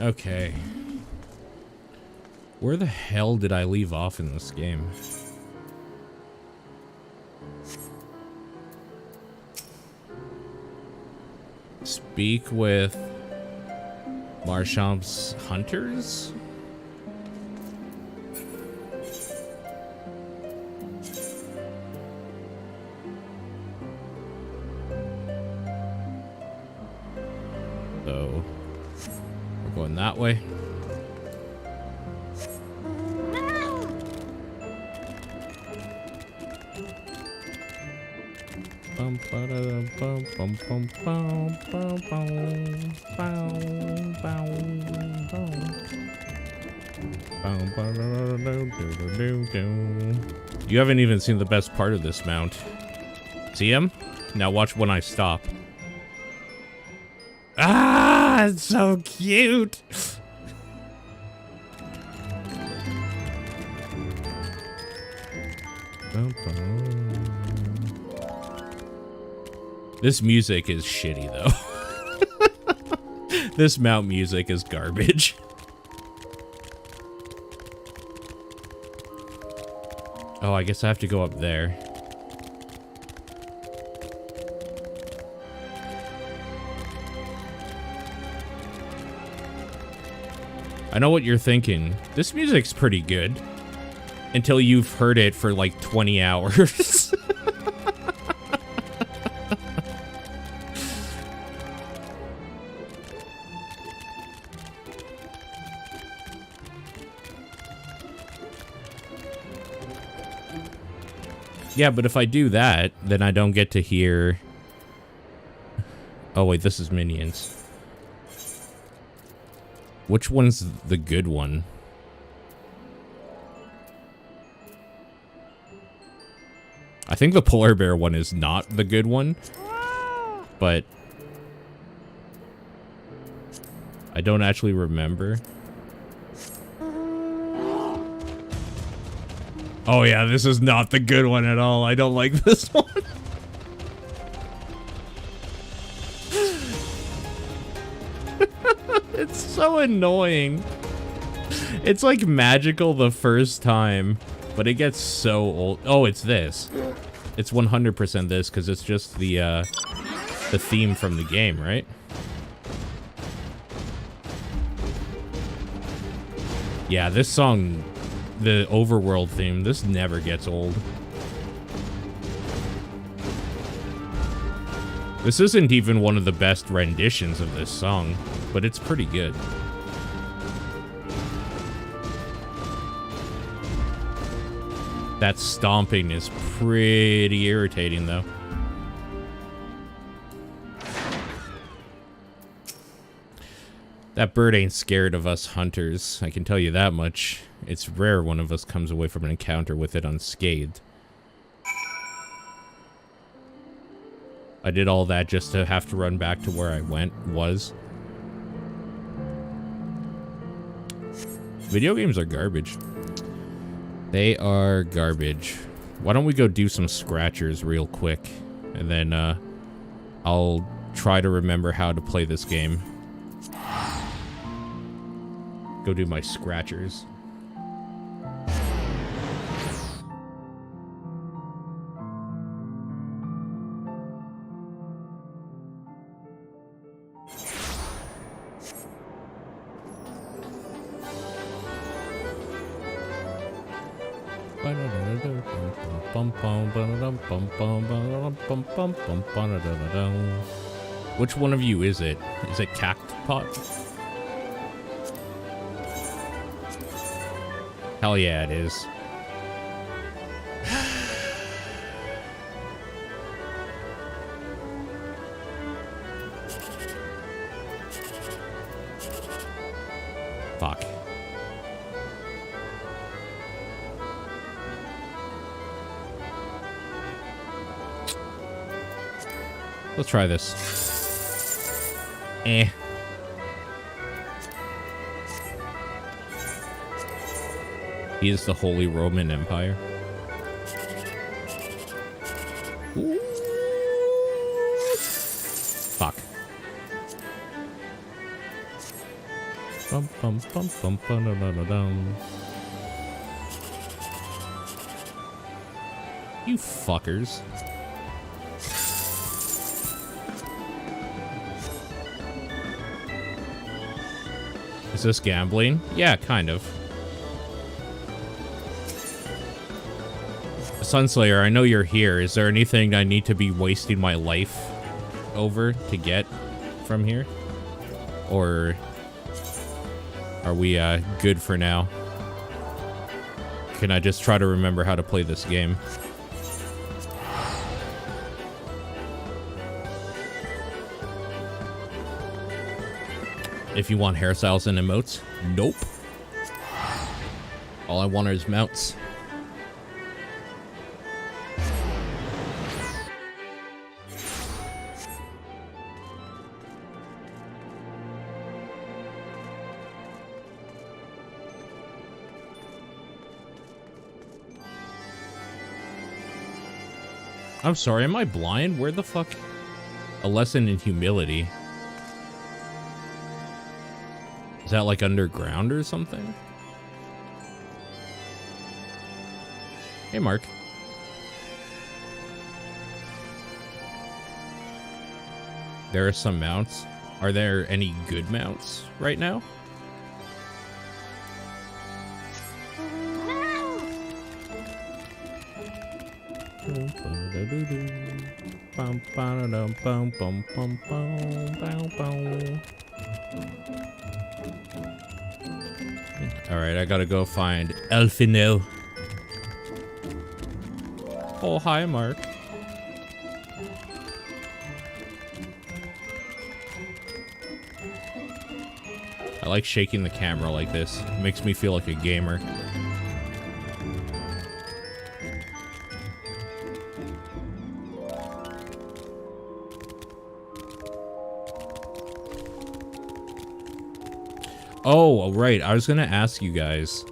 Okay. Where the hell did I leave off in this game? Speak with Marshamp's hunters? So, we're going that way. You haven't even seen the best part of this mount. See him? Now watch when I stop. Ah, it's so cute. This music is shitty, though. This mount music is garbage. Oh, I guess I have to go up there. I know what you're thinking. This music's pretty good. Until you've heard it for like 20 hours. Yeah, but if I do that, then I don't get to hear... Oh wait, this is minions. Which one's the good one? I think the polar bear one is not the good one, but I don't actually remember. Oh yeah, this is not the good one at all. I don't like this one. It's so annoying. It's like magical the first time, but it gets so old. Oh, it's this. It's 100% this because it's just the theme from the game, right? Yeah, this song, the overworld theme, this never gets old. This isn't even one of the best renditions of this song, but it's pretty good. That stomping is pretty irritating, though. That bird ain't scared of us hunters, I can tell you that much. It's rare one of us comes away from an encounter with it unscathed. I did all that just to have to run back to where I was. Video games are garbage. They are garbage. Why don't we go do some scratchers real quick, and then I'll try to remember how to play this game. Go do my scratchers. Which one of you is it? Is it Cactpot? Hell yeah, it is. Fuck. Let's try this. Eh. He is the Holy Roman Empire. Ooh. Fuck. Bum, bum, bum, bum, bum, dum, dum, dum, dum. You fuckers. Is this gambling? Yeah, kind of. Sunslayer, I know you're here. Is there anything I need to be wasting my life over to get from here? Or are we good for now? Can I just try to remember how to play this game? If you want hairstyles and emotes, nope. All I want is mounts. I'm sorry, am I blind? Where the fuck? A lesson in humility. Is that like underground or something? Hey, Mark. There are some mounts. Are there any good mounts right now? Alright, I gotta go find Elfino. Oh, hi, Mark. I like shaking the camera like this. It makes me feel like a gamer. Oh, right. I was gonna ask you guys.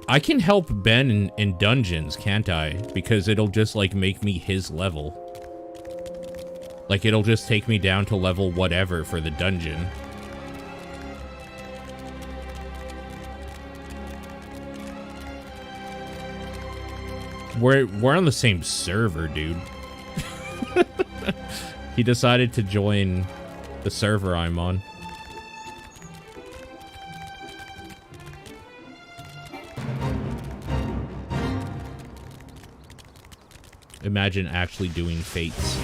I can help Ben in dungeons, can't I? Because it'll just, like, make me his level. Like, it'll just take me down to level whatever for the dungeon. We're on the same server, dude. He decided to join the server I'm on. Imagine actually doing fates.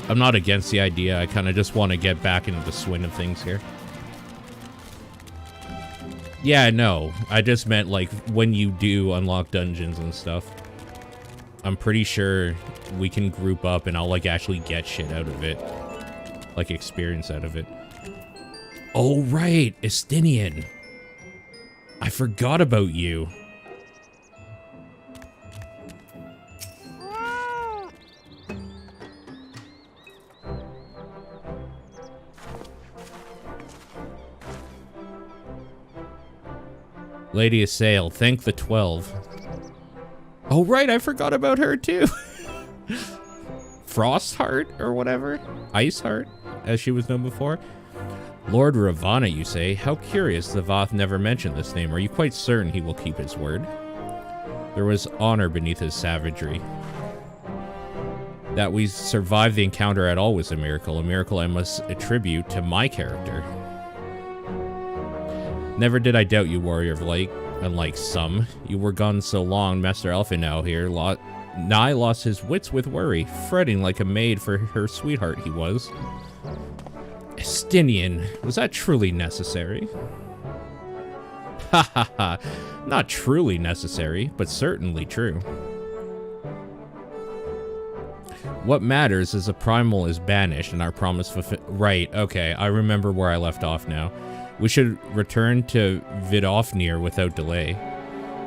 I'm not against the idea. I kind of just want to get back into the swing of things here. Yeah, no. I just meant, like, when you do unlock dungeons and stuff. I'm pretty sure we can group up and I'll, like, actually get shit out of it. Like, experience out of it. Oh, right. Estinian. I forgot about you. Lady of Sail, thank the 12. Oh, right, I forgot about her, too. Frostheart, or whatever? Iceheart, as she was known before. Lord Ravana, you say? How curious, the Voth never mentioned this name. Are you quite certain he will keep his word? There was honor beneath his savagery. That we survived the encounter at all was a miracle I must attribute to my character. Never did I doubt you, warrior of light, unlike some. You were gone so long, Master Elfino here nigh lost his wits with worry, fretting like a maid for her sweetheart he was. Estinian, was that truly necessary? Ha ha ha, not truly necessary, but certainly true. What matters is the primal is banished and our promise fulfilled. Right, okay, I remember where I left off now. We should return to Vidofnir without delay.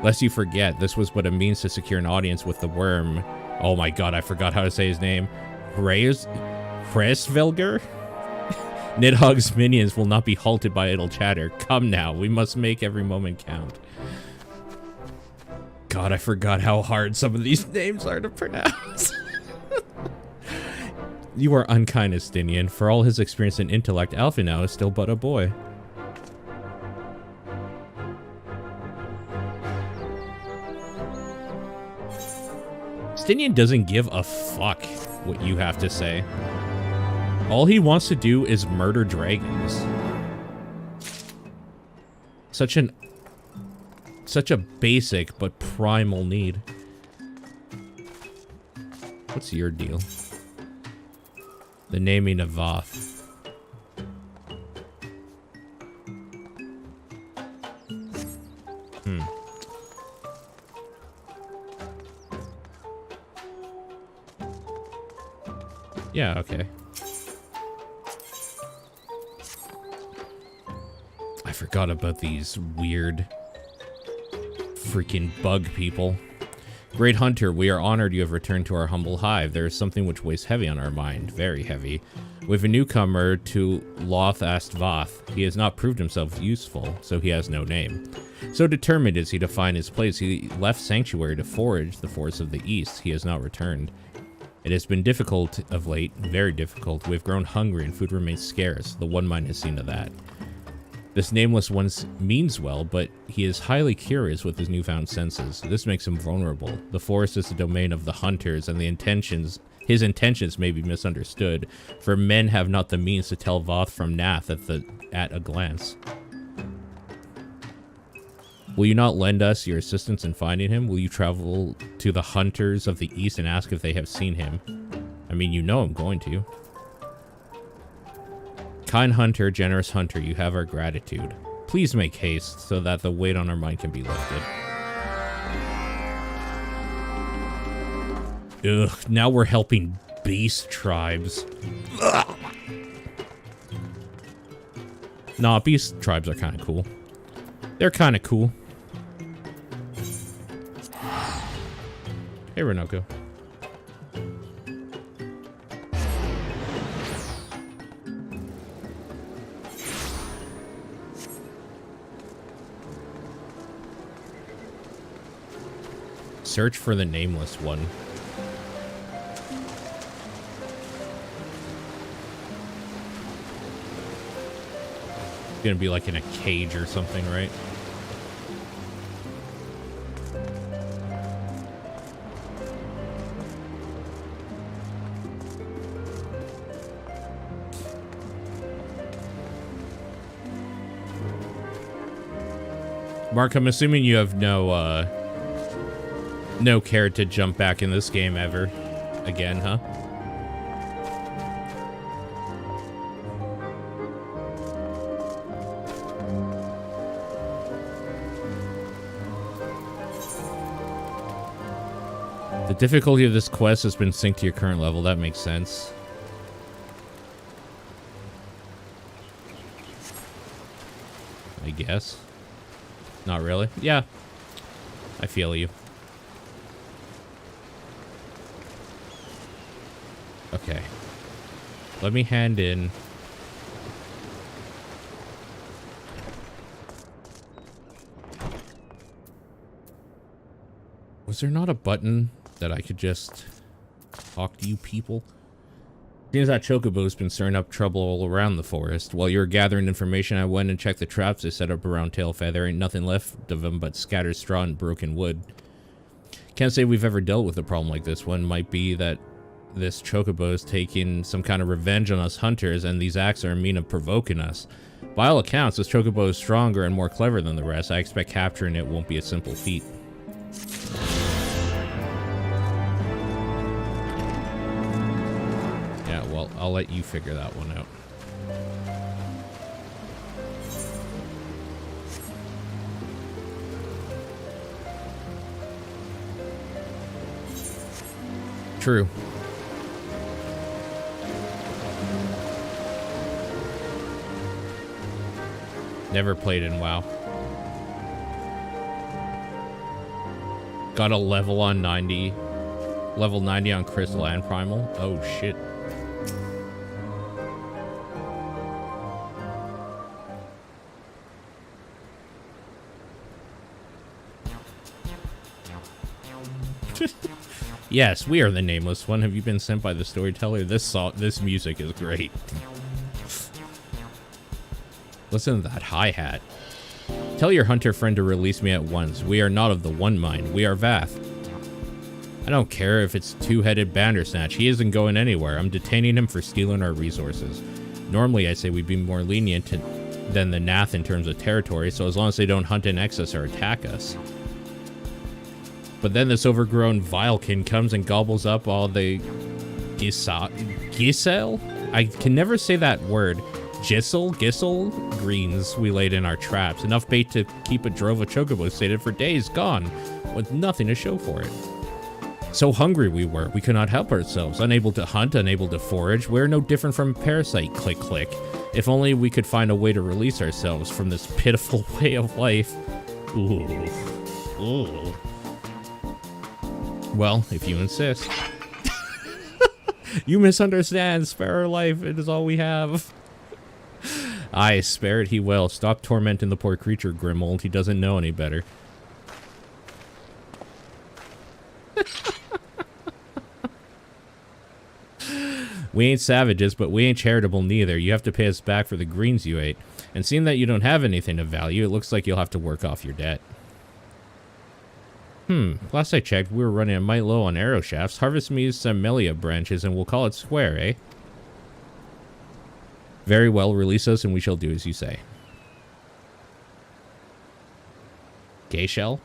Lest you forget, this was but a means to secure an audience with the worm. Oh my god, I forgot how to say his name. Hresvelger? Nidhogg's minions will not be halted by idle chatter. Come now, we must make every moment count. God, I forgot how hard some of these names are to pronounce. You are unkind, Estinian. For all his experience and intellect, Alpha now is still but a boy. Estinian doesn't give a fuck what you have to say. All he wants to do is murder dragons. Such a basic but primal need. What's your deal? The naming of Voth. Yeah, okay. I forgot about these weird freaking bug people. Great Hunter, we are honored you have returned to our humble hive. There is something which weighs heavy on our mind, very heavy. We have a newcomer to Lothast Voth. He has not proved himself useful, so he has no name. So determined is he to find his place, he left Sanctuary to forage the forests of the east. He has not returned. It has been difficult of late, very difficult. We have grown hungry and food remains scarce. The One Mind has seen to that. This nameless one means well, but he is highly curious with his newfound senses. This makes him vulnerable. The forest is the domain of the hunters, and his intentions may be misunderstood, for men have not the means to tell Voth from Nath at a glance. Will you not lend us your assistance in finding him? Will you travel to the hunters of the east and ask if they have seen him? I mean, you know I'm going to. Kind hunter, generous hunter, you have our gratitude. Please make haste so that the weight on our mind can be lifted. Ugh, now we're helping beast tribes. Ugh. Nah, beast tribes are kind of cool. They're kind of cool. Hey, Renoko. Search for the nameless one. It's gonna be like in a cage or something, right? Mark, I'm assuming you have no care to jump back in this game ever again, huh? The difficulty of this quest has been synced to your current level. That makes sense. I guess. Not really. Yeah. I feel you. Okay. Let me hand in. Was there not a button that I could just talk to you people? Seems that Chocobo's been stirring up trouble all around the forest. While you were gathering information, I went and checked the traps they set up around Tailfeather. There ain't nothing left of them but scattered straw and broken wood. Can't say we've ever dealt with a problem like this one. Might be that this Chocobo is taking some kind of revenge on us hunters, and these acts are a mean of provoking us. By all accounts, this Chocobo is stronger and more clever than the rest. I expect capturing it won't be a simple feat. Yeah, well, I'll let you figure that one out. True. Never played in WoW. Got a level on 90. Level 90 on Crystal and Primal. Oh, shit. Yes, we are the nameless one. Have you been sent by the storyteller? This music is great. Listen to that hi-hat. Tell your hunter friend to release me at once. We are not of the one mind. We are Vath. I don't care if it's two-headed Bandersnatch. He isn't going anywhere. I'm detaining him for stealing our resources. Normally, I say we'd be more lenient than the Nath in terms of territory, so as long as they don't hunt in excess or attack us. But then this overgrown Vilekin comes and gobbles up all the Gisel? I can never say that word. Gissel greens we laid in our traps. Enough bait to keep a drove of chocobos sated for days, gone, with nothing to show for it. So hungry we were, we could not help ourselves. Unable to hunt, unable to forage. We're no different from a parasite, click click. If only we could find a way to release ourselves from this pitiful way of life. Ooh. Ooh. Well, if you insist. You misunderstand. Spare our life. It is all we have. Aye, spare it he will. Stop tormenting the poor creature, Grimold. He doesn't know any better. We ain't savages, but we ain't charitable neither. You have to pay us back for the greens you ate. And seeing that you don't have anything of value, it looks like you'll have to work off your debt. Last I checked, we were running a mite low on arrow shafts. Harvest me some Melia branches and we'll call it square, eh? Very well, release us and we shall do as you say. Gay shell?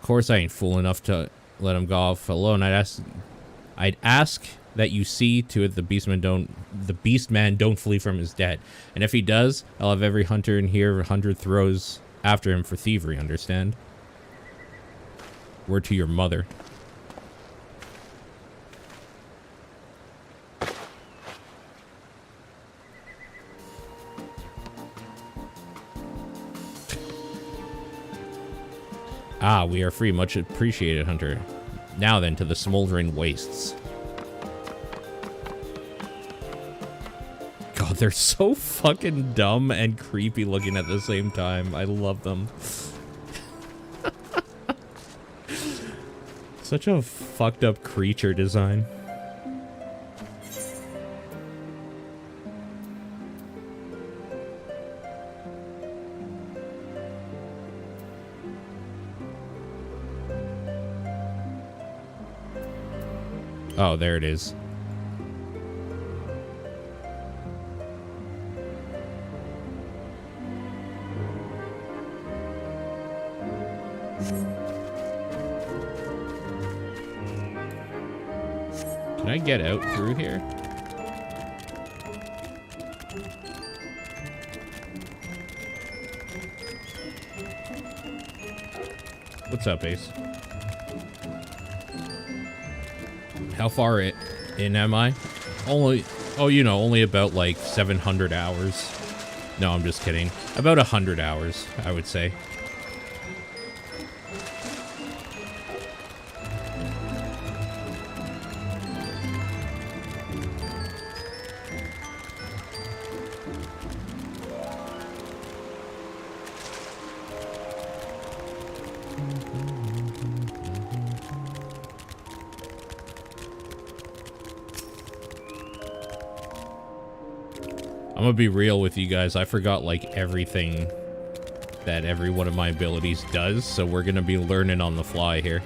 Of course I ain't fool enough to let him go off alone. I'd ask that you see to it the beastman don't flee from his debt. And if he does, I'll have every hunter in here 100 throws after him for thievery, understand? Word to your mother. Ah, we are free. Much appreciated, Hunter. Now then, to the smoldering wastes. God, they're so fucking dumb and creepy looking at the same time. I love them. Such a fucked up creature design. Oh, there it is. Can I get out through here? What's up, Ace? How far in am I? Only, oh, you know, only about like 700 hours. No, I'm just kidding. About 100 hours, I would say. I'm gonna be real with you guys. I forgot like everything that every one of my abilities does, so we're gonna be learning on the fly here.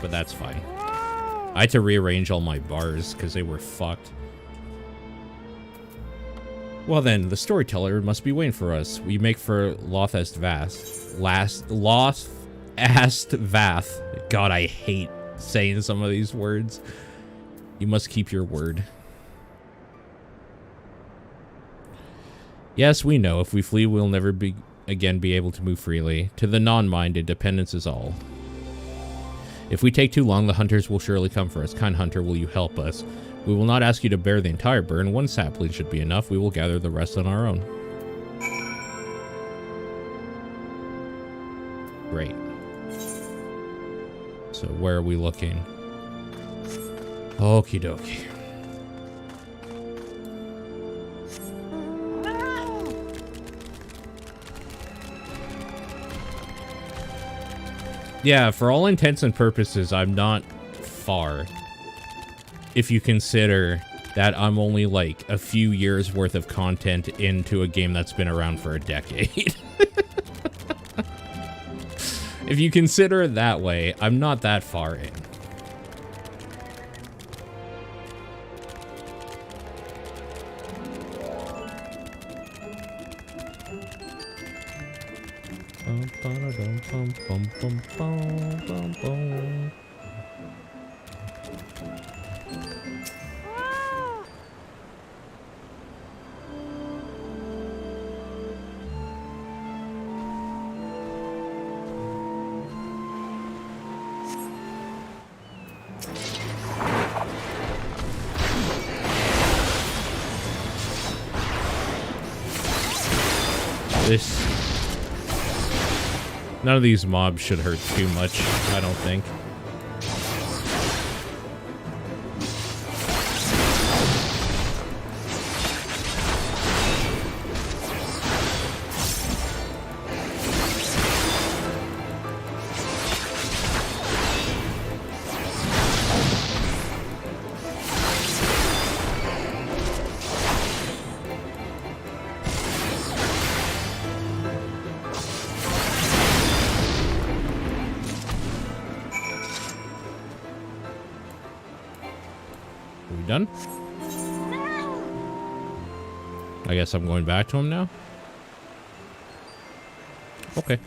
But that's fine. I had to rearrange all my bars because they were fucked. Well then, the storyteller must be waiting for us. We make for Lothast Vath. Lothast Vath. God, I hate saying some of these words. You must keep your word. Yes, we know. If we flee, we'll never again be able to move freely. To the non-minded, dependence is all. If we take too long, the hunters will surely come for us. Kind hunter, will you help us? We will not ask you to bear the entire burden. One sapling should be enough. We will gather the rest on our own. Great. So where are we looking? Okie dokie. Yeah, for all intents and purposes, I'm not far. If you consider that I'm only like a few years worth of content into a game that's been around for a decade. If you consider it that way, I'm not that far in. None of these mobs should hurt too much, I don't think. Done? I guess I'm going back to him now. Okay.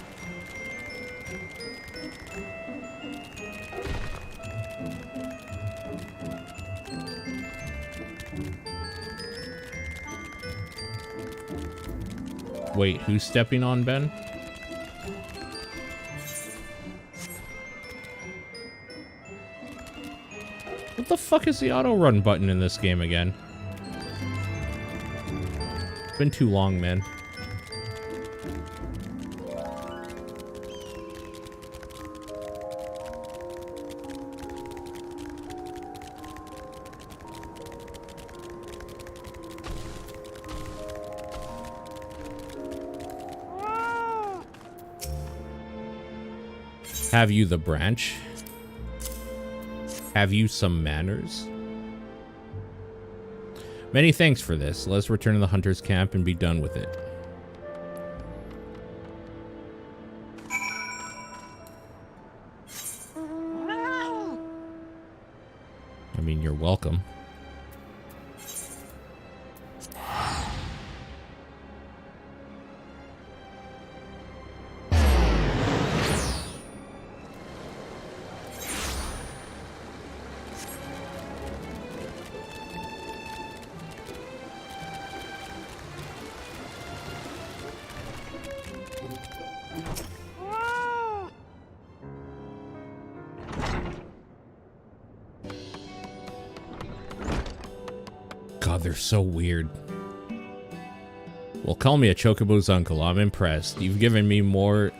Wait, who's stepping on Ben? What the fuck is the auto run button in this game again? It's been too long, man. Have you the branch? Have you some manners? Many thanks for this. Let's return to the hunter's camp and be done with it. I mean, you're welcome. They're so weird. Well, call me a chocobo's uncle. I'm impressed. You've given me more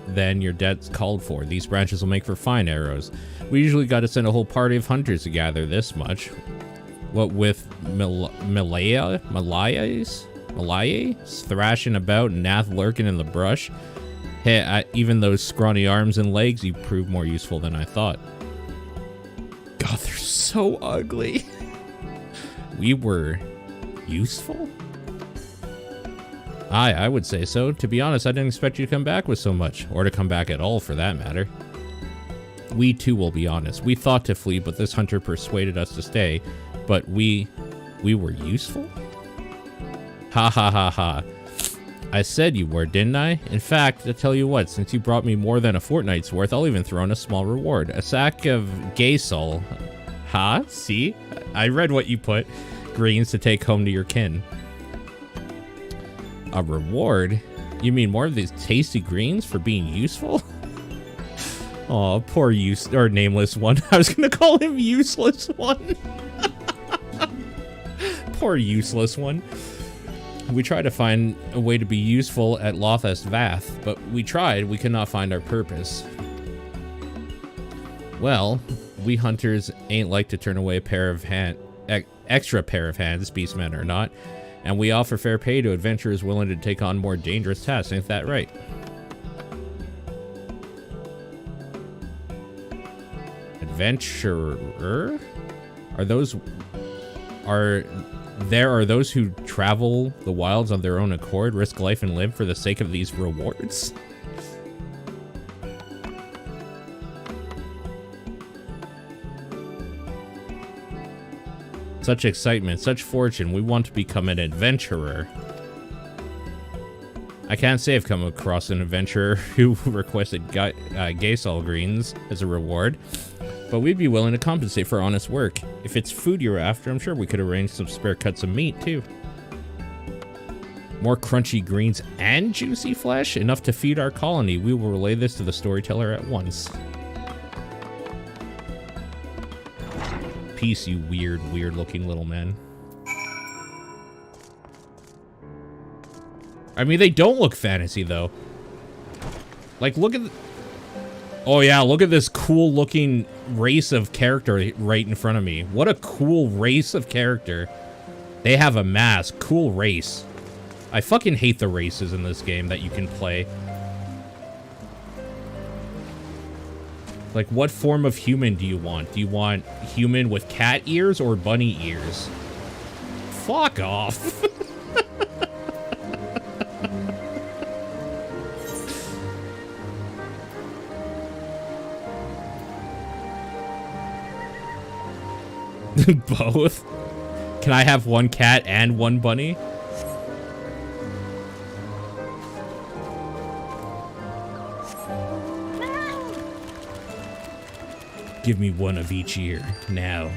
than your debt's called for. These branches will make for fine arrows. We usually got to send a whole party of hunters to gather this much. What with Malayas thrashing about and Nath lurking in the brush. Hey, even those scrawny arms and legs, you proved more useful than I thought. God, they're so ugly. We were useful? I would say so. To be honest, I didn't expect you to come back with so much, or to come back at all for that matter. We too will be honest. We thought to flee, but this hunter persuaded us to stay. But we were useful? Ha ha ha ha. I said you were, didn't I? In fact, I tell you what, since you brought me more than a fortnight's worth, I'll even throw in a small reward. A sack of gaysol. Ha? See? I read what you put. Greens to take home to your kin. A reward? You mean more of these tasty greens for being useful? Oh, poor nameless one. I was gonna call him useless one. Poor useless one. We tried to find a way to be useful at Lothest Vath, but we tried. We could not find our purpose. Well, we hunters ain't like to turn away a extra pair of hands, beastmen or not, and we offer fair pay to adventurers willing to take on more dangerous tasks. Ain't that right? adventurer? Are those who travel the wilds on their own accord, risk life and limb for the sake of these rewards? Such excitement, such fortune, we want to become an adventurer. I can't say I've come across an adventurer who requested Gaisal greens as a reward, but we'd be willing to compensate for honest work. If it's food you're after, I'm sure we could arrange some spare cuts of meat, too. More crunchy greens and juicy flesh? Enough to feed our colony. We will relay this to the storyteller at once. Peace, you weird looking little man. I mean, they don't look fantasy, though. Like, look at... Oh, yeah, look at this cool-looking race of character right in front of me. What a cool race of character. They have a mask. Cool race. I fucking hate the races in this game that you can play. Like, what form of human do you want? Do you want human with cat ears or bunny ears? Fuck off. Both? Can I have one cat and one bunny? Give me one of each ear, now.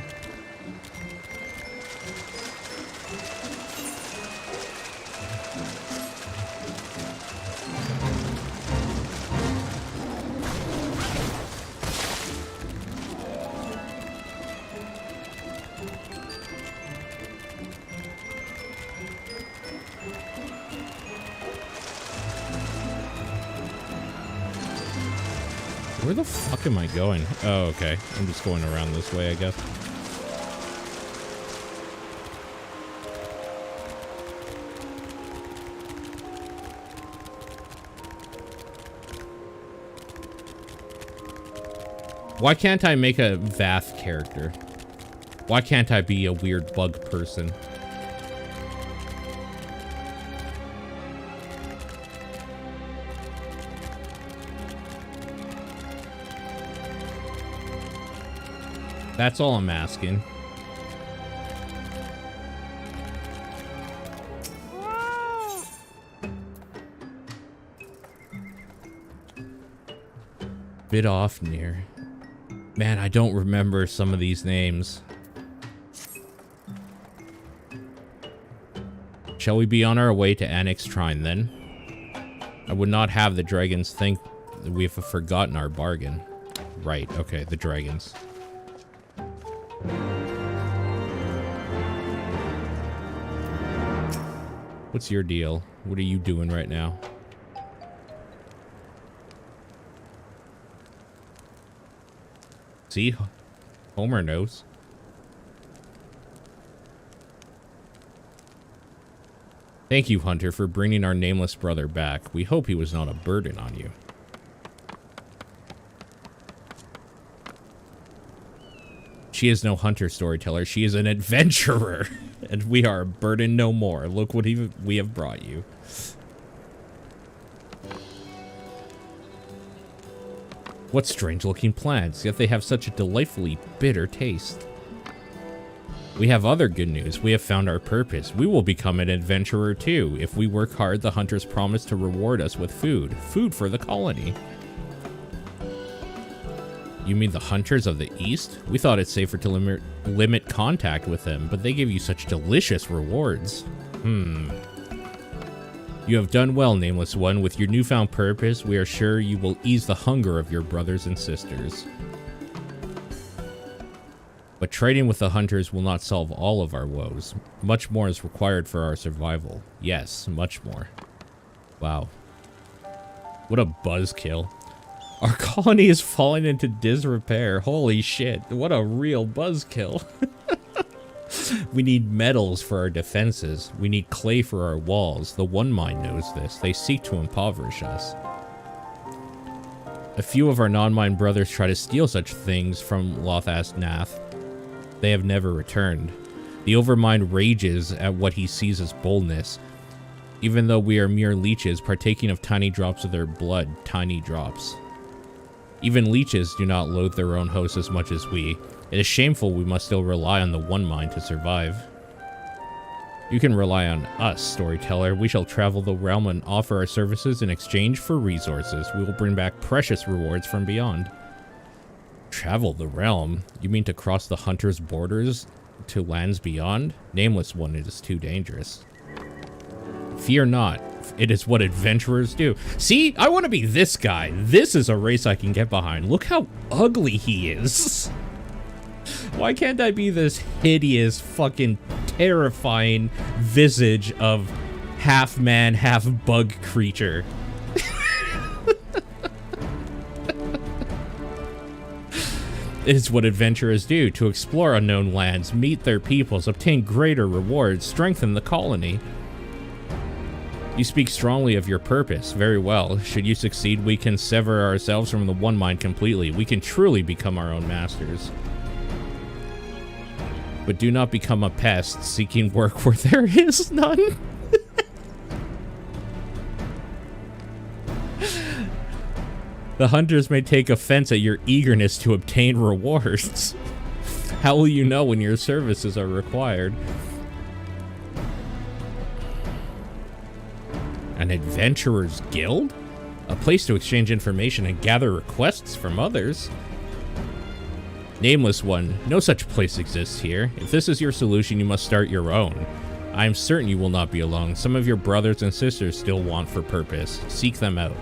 Where the fuck am I going? Oh, okay. I'm just going around this way, I guess. Why can't I make a Vath character? Why can't I be a weird bug person? That's all I'm asking. Bit off near. Man, I don't remember some of these names. Shall we be on our way to Annex Shrine then? I would not have the dragons think that we have forgotten our bargain. Right, okay, the dragons. What's your deal? What are you doing right now? See? Homer knows. Thank you, Hunter, for bringing our nameless brother back. We hope he was not a burden on you. She is no hunter storyteller. She is an adventurer. And we are a burden no more. Look what we have brought you. What strange looking plants, yet they have such a delightfully bitter taste. We have other good news. We have found our purpose. We will become an adventurer too. If we work hard, the hunters promise to reward us with food. Food for the colony. You mean the hunters of the east? We thought it safer to limit contact with them, but they give you such delicious rewards. You have done well, Nameless One. With your newfound purpose, we are sure you will ease the hunger of your brothers and sisters. But trading with the hunters will not solve all of our woes. Much more is required for our survival. Yes, much more. Wow. What a buzzkill. Our colony is falling into disrepair. Holy shit, what a real buzzkill. We need metals for our defenses. We need clay for our walls. The One Mind knows this. They seek to impoverish us. A few of our non-mind brothers try to steal such things from Lothast Nath. They have never returned. The Overmind rages at what he sees as boldness. Even though we are mere leeches, partaking of tiny drops of their blood, tiny drops. Even leeches do not loathe their own hosts as much as we. It is shameful we must still rely on the one mind to survive. You can rely on us, storyteller. We shall travel the realm and offer our services in exchange for resources. We will bring back precious rewards from beyond. Travel the realm? You mean to cross the hunter's borders to lands beyond? Nameless one, it is too dangerous. Fear not. It is what adventurers do. See, I want to be this guy. This is a race I can get behind. Look how ugly he is. Why can't I be this hideous, fucking terrifying visage of half man, half bug creature? It is what adventurers do, to explore unknown lands, meet their peoples, obtain greater rewards, strengthen the colony. You speak strongly of your purpose. Very well. Should you succeed, we can sever ourselves from the one mind completely. We can truly become our own masters. But do not become a pest, seeking work where there is none. The hunters may take offense at your eagerness to obtain rewards. How will you know when your services are required? An adventurer's guild? A place to exchange information and gather requests from others? Nameless one, no such place exists here. If this is your solution, you must start your own. I am certain you will not be alone. Some of your brothers and sisters still want for purpose. Seek them out.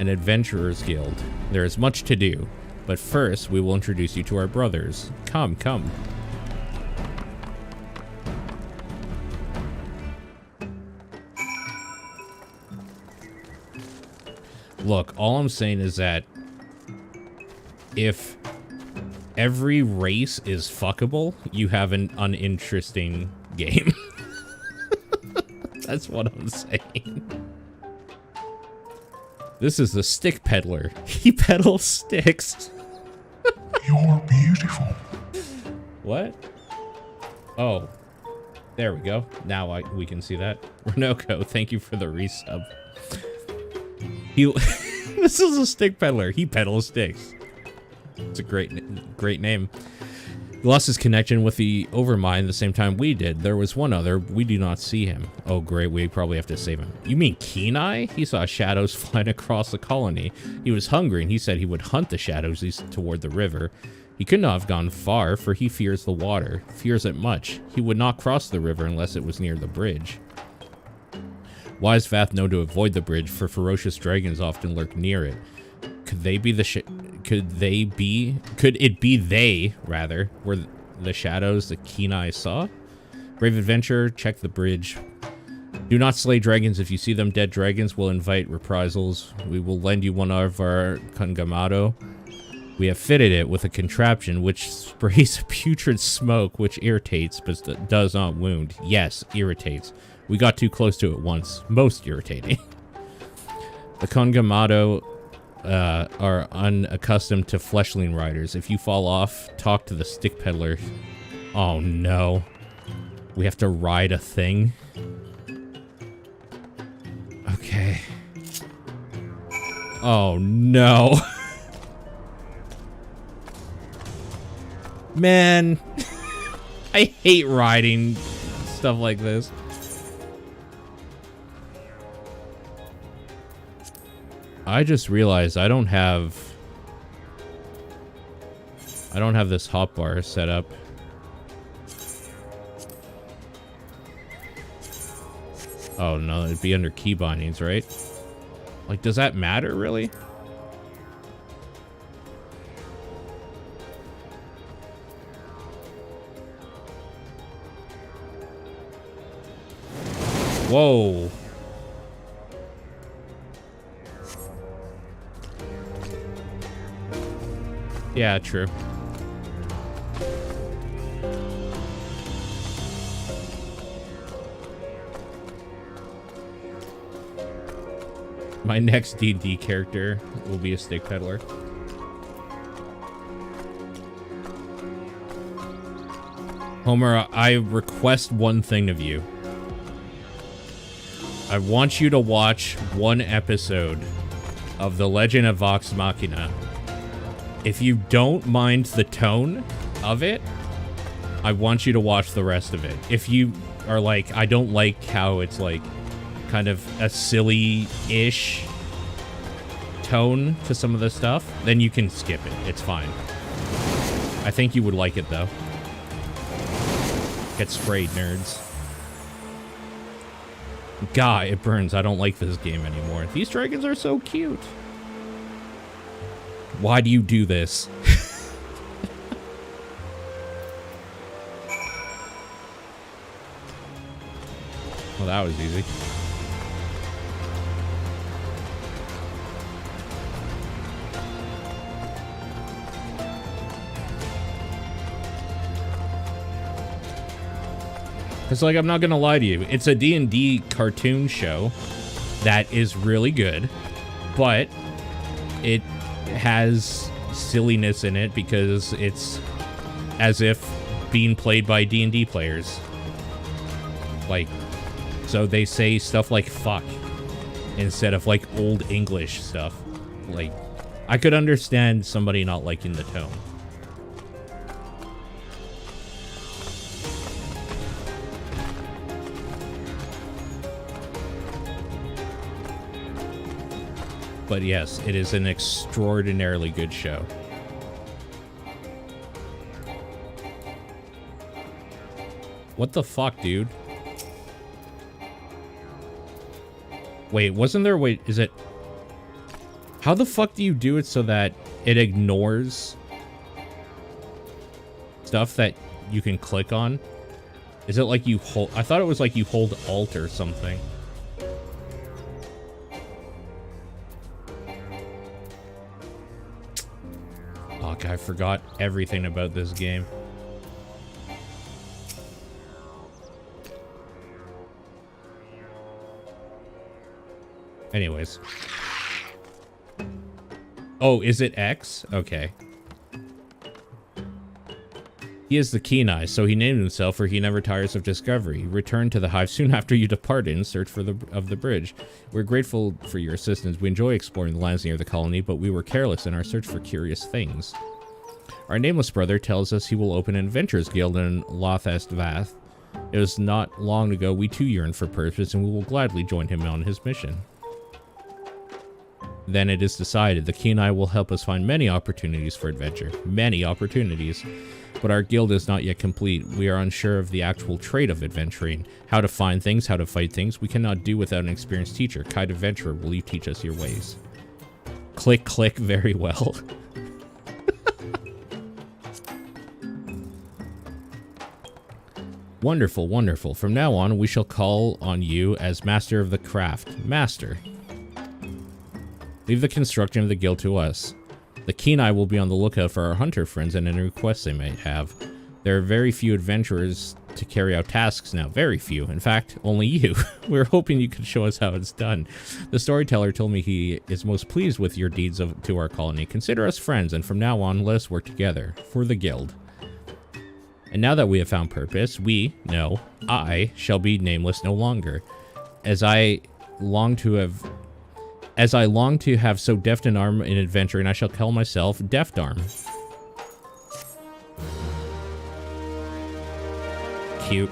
An adventurer's guild. There is much to do, but first we will introduce you to our brothers. Come, come. Look, all I'm saying is that if every race is fuckable, you have an uninteresting game. That's what I'm saying. This is the stick peddler. He peddles sticks. You're beautiful. What? Oh. There we go. Now we can see that. Renoko, thank you for the resub. This is a stick peddler. He peddles sticks. It's a great name. He lost his connection with the Overmind the same time we did. There was one other. We do not see him. Oh, great. We probably have to save him. You mean Kenai? He saw shadows flying across the colony. He was hungry, and he said he would hunt the shadows east toward the river. He could not have gone far, for he fears the water. Fears it much. He would not cross the river unless it was near the bridge. Wise Vath know to avoid the bridge, for ferocious dragons often lurk near it. Could it be they, rather, were the shadows that Kenai saw? Brave adventurer, check the bridge. Do not slay dragons. If you see them, dead dragons will invite reprisals. We will lend you one of our Kangamato. We have fitted it with a contraption which sprays putrid smoke, which irritates but does not wound. Yes, irritates. We got too close to it once. Most irritating. The Kangamato are unaccustomed to fleshling riders. If you fall off, talk to the stick peddler. Oh no. We have to ride a thing? Okay. Oh no. Man. I hate riding stuff like this. I just realized I don't have this hotbar set up. Oh no, it'd be under key bindings, right? Like, does that matter really? Whoa. Yeah, true. My next D&D character will be a stick peddler. Homer, I request one thing of you. I want you to watch one episode of The Legend of Vox Machina. If you don't mind the tone of it, I want you to watch the rest of it. If you are like, I don't like how it's like kind of a silly-ish tone to some of the stuff, then you can skip it. It's fine. I think you would like it, though. Get sprayed, nerds. God, it burns. I don't like this game anymore. These dragons are so cute. Why do you do this? Well, that was easy. Because, like, I'm not going to lie to you. It's a D&D cartoon show that is really good, but it has silliness in it because it's as if being played by D&D players. Like, so they say stuff like fuck instead of, like, old English stuff. Like, I could understand somebody not liking the tone. But yes, it is an extraordinarily good show. What the fuck, dude? Wait, wasn't there... Wait, is it... How the fuck do you do it so that it ignores stuff that you can click on? Is it like you hold... I thought it was like you hold Alt or something. Fuck, I forgot everything about this game. Anyways. Oh, is it X? Okay. He is the Keen Eye, so he named himself, for he never tires of discovery. Return to the hive soon after you depart in search for the bridge. We're grateful for your assistance. We enjoy exploring the lands near the colony, but we were careless in our search for curious things. Our nameless brother tells us he will open an adventurers guild in Ul'dah Vath. It was not long ago we too yearned for purpose, and we will gladly join him on his mission. Then it is decided the Keen Eye will help us find many opportunities for adventure. Many opportunities. But our guild is not yet complete. We are unsure of the actual trait of adventuring. How to find things, how to fight things. We cannot do without an experienced teacher. Kind adventurer, will you teach us your ways? Click, click, very well. Wonderful, wonderful. From now on, we shall call on you as master of the craft. Master. Leave the construction of the guild to us. The Keen Eye will be on the lookout for our hunter friends and any requests they might have. There are very few adventurers to carry out tasks now. Very few. In fact, only you. We're hoping you could show us how it's done. The storyteller told me he is most pleased with your deeds to our colony. Consider us friends, and from now on, let us work together. For the guild. And now that we have found purpose, I shall be nameless no longer. As I long to have so deft an arm in adventuring, I shall call myself Deft Arm. Cute.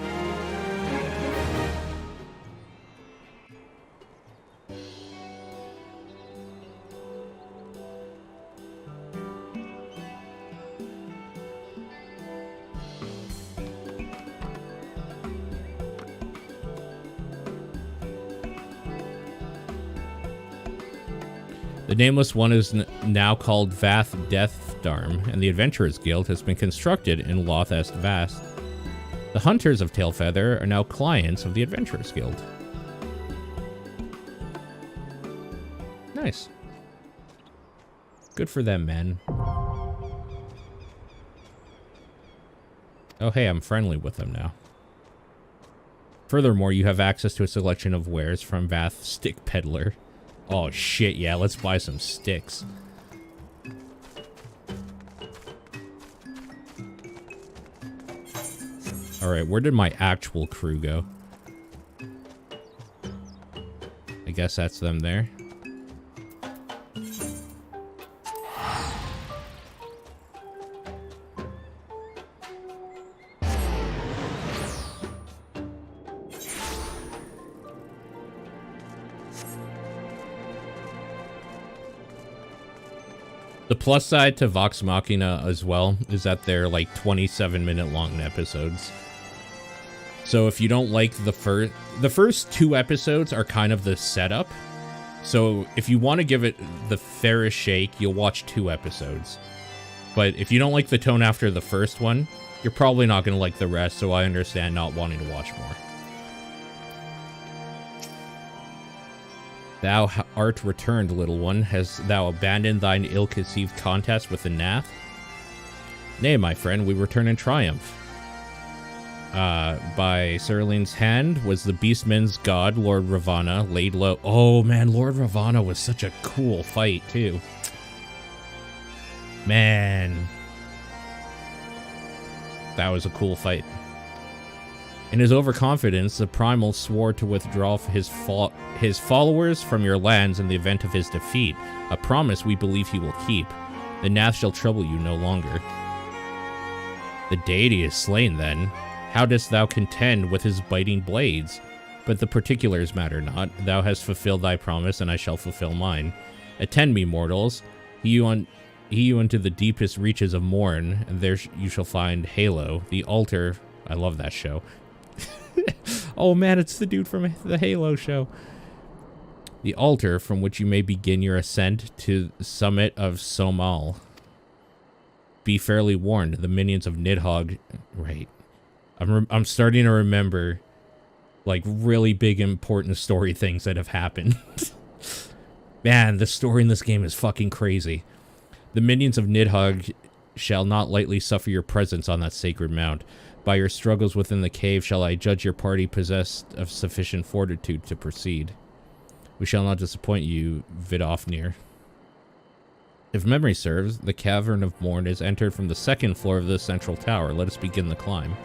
The Nameless One is now called Vath Deathdarm, and the Adventurers Guild has been constructed in Ul'dah Vath. The Hunters of Tailfeather are now clients of the Adventurers Guild. Nice. Good for them, man. Oh, hey, I'm friendly with them now. Furthermore, you have access to a selection of wares from Vath Stick Peddler. Oh shit, yeah, let's buy some sticks. Alright, where did my actual crew go? I guess that's them there. The plus side to Vox Machina as well is that they're like 27-minute long episodes. So if you don't like the first 2 episodes are kind of the setup. So if you want to give it the fairest shake, you'll watch 2 episodes. But if you don't like the tone after the first one, you're probably not going to like the rest, so I understand not wanting to watch more. Thou art returned, little one. Hast thou abandoned thine ill-conceived contest with the Nath? Nay, my friend, we return in triumph. By Serling's hand was the beastman's god, Lord Ravana, laid low. Oh, man, Lord Ravana was such a cool fight, too. Man. That was a cool fight. In his overconfidence, the Primal swore to withdraw his followers from your lands in the event of his defeat, a promise we believe he will keep. The Nath shall trouble you no longer. The deity is slain, then. How dost thou contend with his biting blades? But the particulars matter not. Thou hast fulfilled thy promise, and I shall fulfill mine. Attend me, mortals. He you into the deepest reaches of Morn, and there you shall find Halo, the altar. I love that show. Oh man, it's the dude from the Halo show. The altar from which you may begin your ascent to the summit of Somal. Be fairly warned, the minions of Nidhogg... Right. I'm starting to remember, like, really big important story things that have happened. Man, the story in this game is fucking crazy. The minions of Nidhogg shall not lightly suffer your presence on that sacred mount. By your struggles within the cave shall I judge your party possessed of sufficient fortitude to proceed. We shall not disappoint you, Vidofnir. If memory serves, the Cavern of Morn is entered from the 2nd floor of the central tower. Let us begin the climb.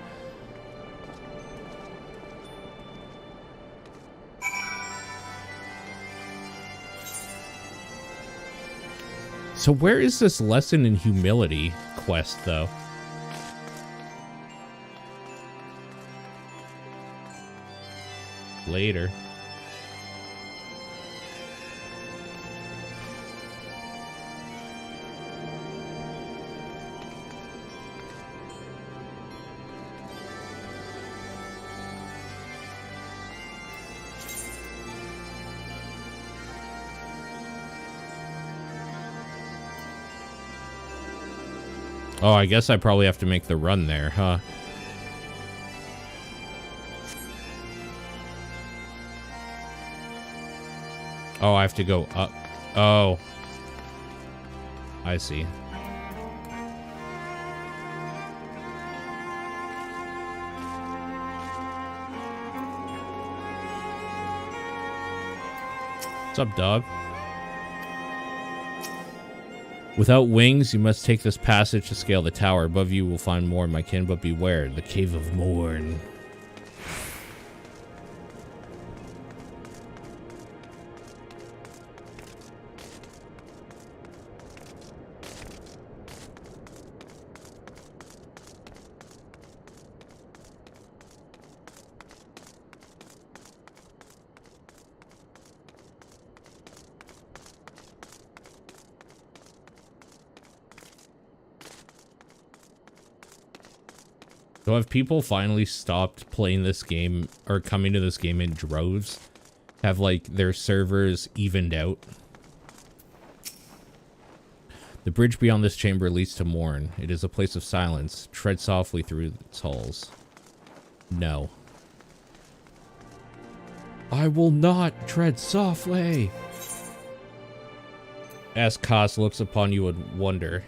So where is this lesson in humility quest, though? Later. Oh, I guess I probably have to make the run there, huh? Oh, I have to go up. Oh. I see. What's up, dog? Without wings, you must take this passage to scale the tower. Above you will find more, my kin, but beware, the Cave of Morn. So have people finally stopped playing this game or coming to this game in droves? Have, like, their servers evened out? The bridge beyond this chamber leads to Morn. It is a place of silence. Tread softly through its halls. No. I will not tread softly. As Kaz looks upon you in wonder,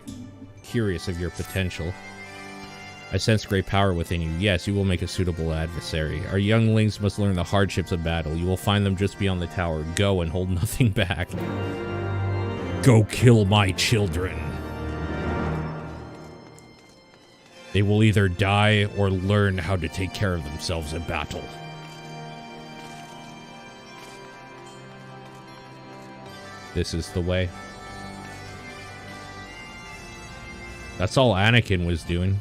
curious of your potential. I sense great power within you. Yes, you will make a suitable adversary. Our younglings must learn the hardships of battle. You will find them just beyond the tower. Go and hold nothing back. Go kill my children. They will either die or learn how to take care of themselves in battle. This is the way. That's all Anakin was doing.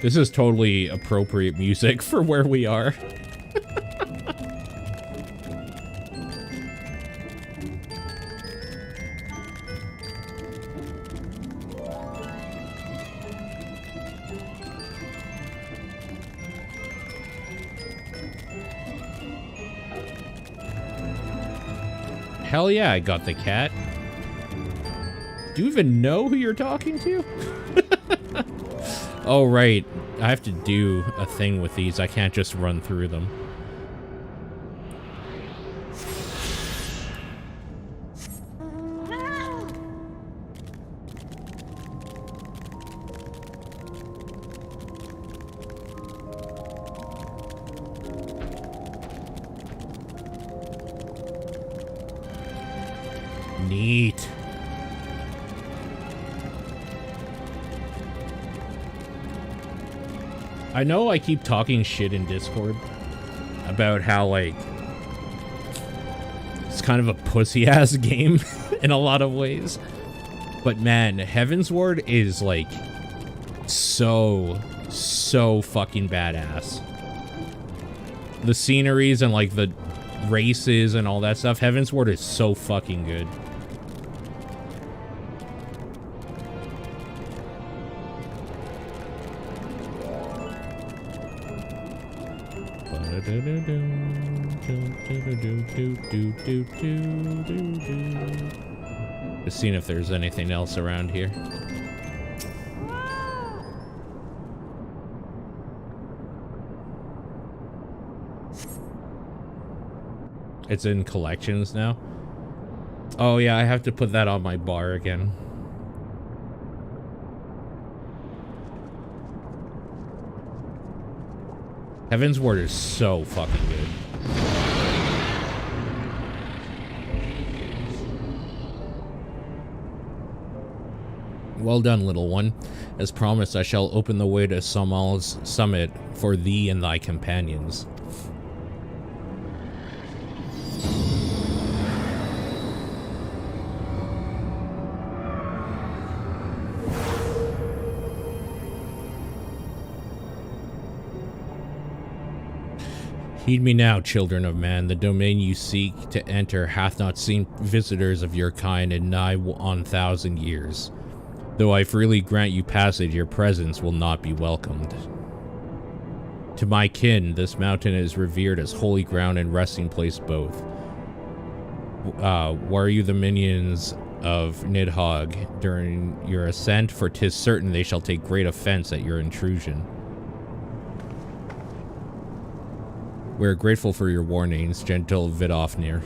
This is totally appropriate music for where we are. Hell yeah, I got the cat. Do you even know who you're talking to? Oh, right. I have to do a thing with these. I can't just run through them. Neat. I know I keep talking shit in Discord about how, like, it's kind of a pussy-ass game in a lot of ways. But man, Heavensward is, like, so fucking badass. The sceneries and, like, the races and all that stuff, Heavensward is so fucking good. Just seeing if there's anything else around here. It's in collections now. Oh yeah, I have to put that on my bar again. Heavensward is so fucking good. Well done, little one. As promised, I shall open the way to Samal's summit for thee and thy companions. Heed me now, children of man. The domain you seek to enter hath not seen visitors of your kind in nigh 1,000 years. Though I freely grant you passage, your presence will not be welcomed. To my kin, this mountain is revered as holy ground and resting place both. Were you the minions of Nidhogg during your ascent? For 'tis certain they shall take great offense at your intrusion. We are grateful for your warnings, gentle Vidofnir.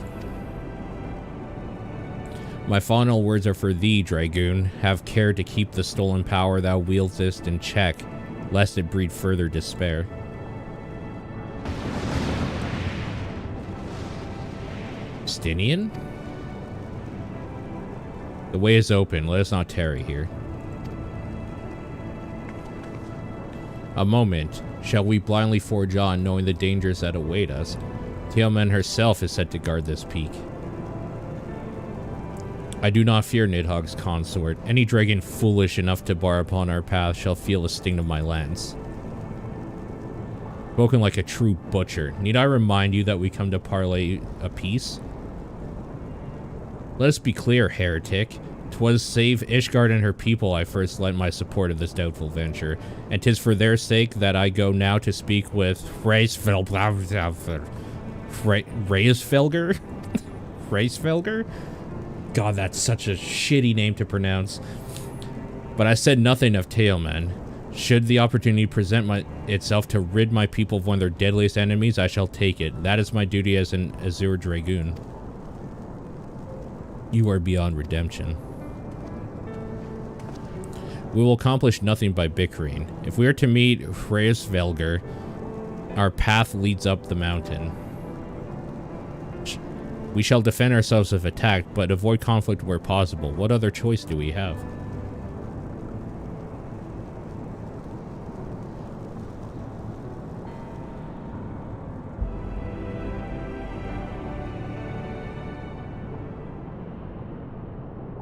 My final words are for thee, Dragoon. Have care to keep the stolen power thou wieldest in check, lest it breed further despair. Stinian? The way is open. Let us not tarry here. A moment. Shall we blindly forge on, knowing the dangers that await us? Teoman herself is set to guard this peak. I do not fear Nidhogg's consort. Any dragon foolish enough to bar upon our path shall feel the sting of my lance. Spoken like a true butcher. Need I remind you that we come to parley a peace? Let us be clear, heretic. 'Twas save Ishgard and her people I first lent my support of this doubtful venture, and 'tis for their sake that I go now to speak with Reisfelger? Reisfelger? God, that's such a shitty name to pronounce. But I said nothing of Teoman. Should the opportunity present itself to rid my people of one of their deadliest enemies, I shall take it. That is my duty as an Azure Dragoon. You are beyond redemption. We will accomplish nothing by bickering. If we are to meet Hraesvelgr, our path leads up the mountain. We shall defend ourselves if attacked, but avoid conflict where possible. What other choice do we have?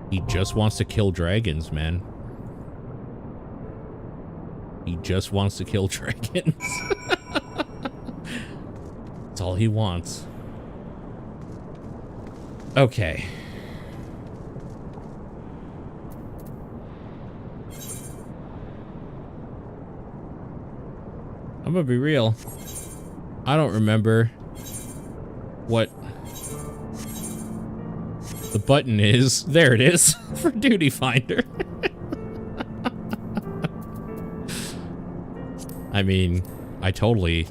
He just wants to kill dragons, man. He just wants to kill dragons. That's all he wants. Okay. I'm gonna be real. I don't remember what the button is. There it is for Duty Finder. I mean, I totally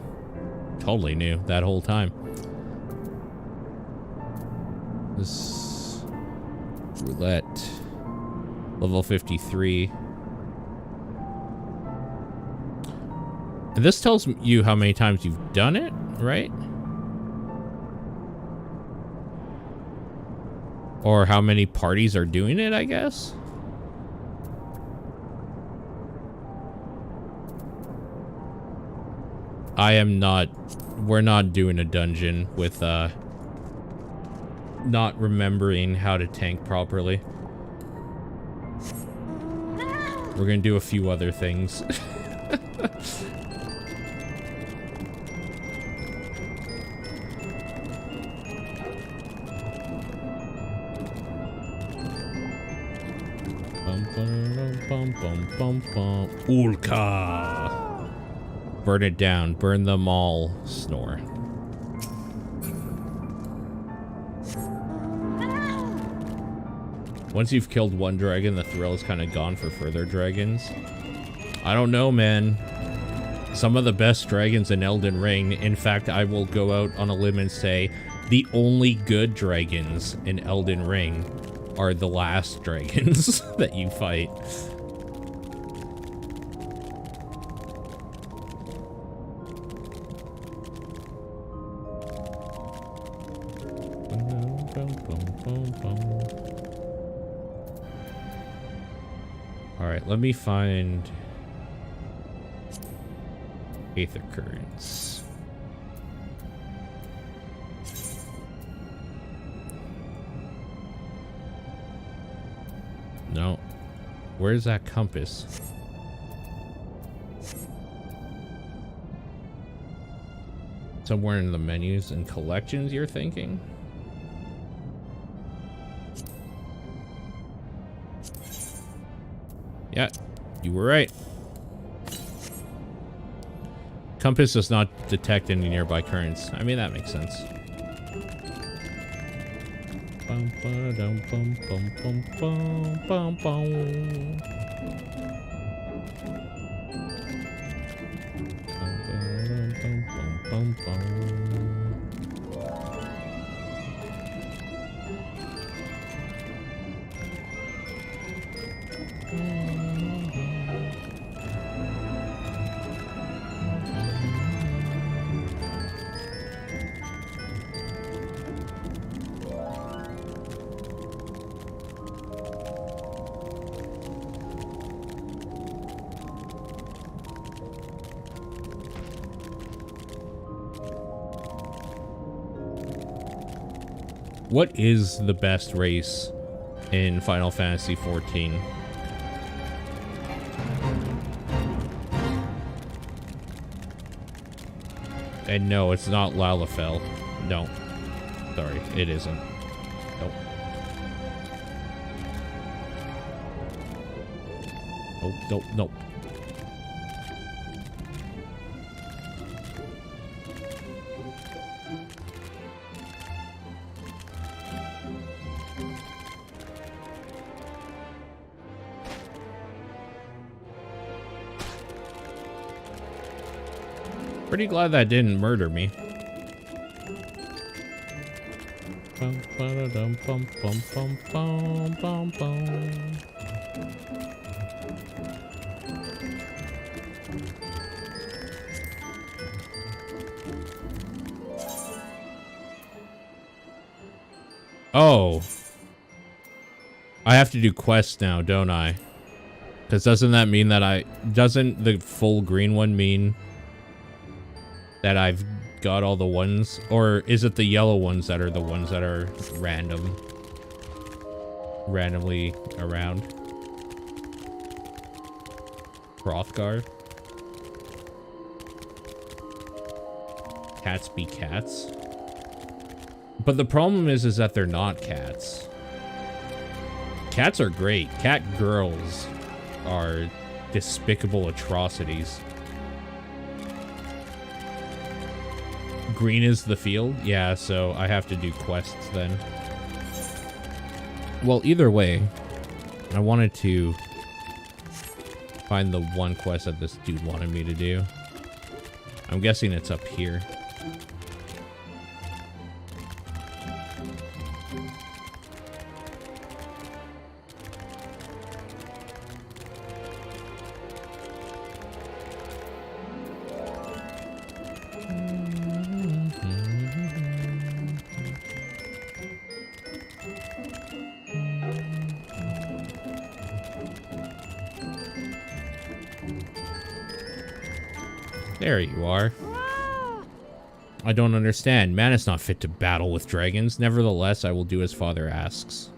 knew that whole time. This roulette, level 53. And this tells you how many times you've done it, right? Or how many parties are doing it, I guess? We're not doing a dungeon with, not remembering how to tank properly. We're gonna do a few other things. Ul'dah. Burn it down. Burn them all. Snore. Once you've killed one dragon, the thrill is kind of gone for further dragons. I don't know, man. Some of the best dragons in Elden Ring, in fact, I will go out on a limb and say the only good dragons in Elden Ring are the last dragons that you fight. Alright, let me find Aether Currents. No. Where's that compass? Somewhere in the menus and collections, you're thinking? Yeah, you were right. Compass does not detect any nearby currents. I mean, that makes sense. Bum, ba-dum, bum, bum, bum, bum, bum, bum. Bum, bum, bum, bum. What is the best race in Final Fantasy XIV? And no, it's not Lalafell. No. Sorry, it isn't. Nope. Nope, nope, nope. Pretty glad that didn't murder me. Bum, ba-da-dum, bum, bum, bum, bum, bum, bum. Oh. I have to do quests now, don't I? Because doesn't that mean that doesn't the full green one mean that I've got all the ones? Or is it the yellow ones that are the ones that are randomly around? Hrothgar? Cats be cats? But the problem is that they're not cats. Cats are great. Cat girls are despicable atrocities. Green is the field? Yeah, so I have to do quests then. Well, either way, I wanted to find the one quest that this dude wanted me to do. I'm guessing it's up here. There you are. I don't understand. Man is not fit to battle with dragons. Nevertheless, I will do as father asks.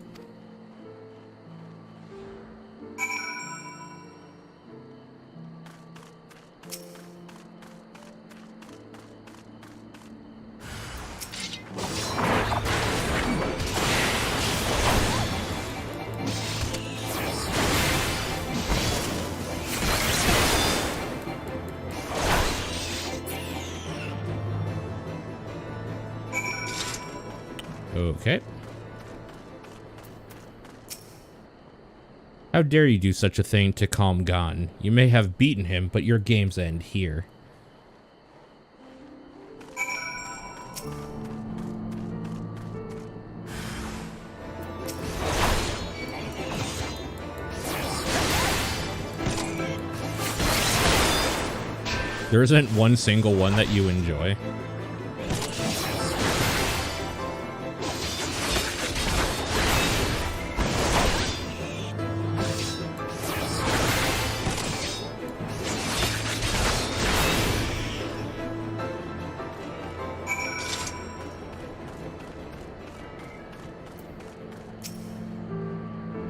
Okay. How dare you do such a thing to Calm Gan? You may have beaten him, but your games end here. There isn't one single one that you enjoy.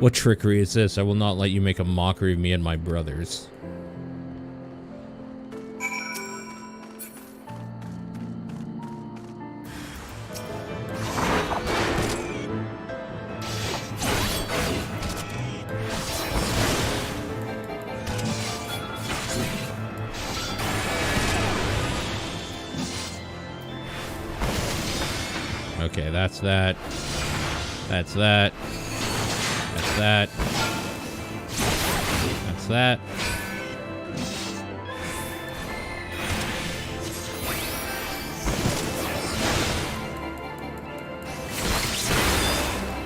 What trickery is this? I will not let you make a mockery of me and my brothers. Okay, that's that. That's that. That's that. That's that.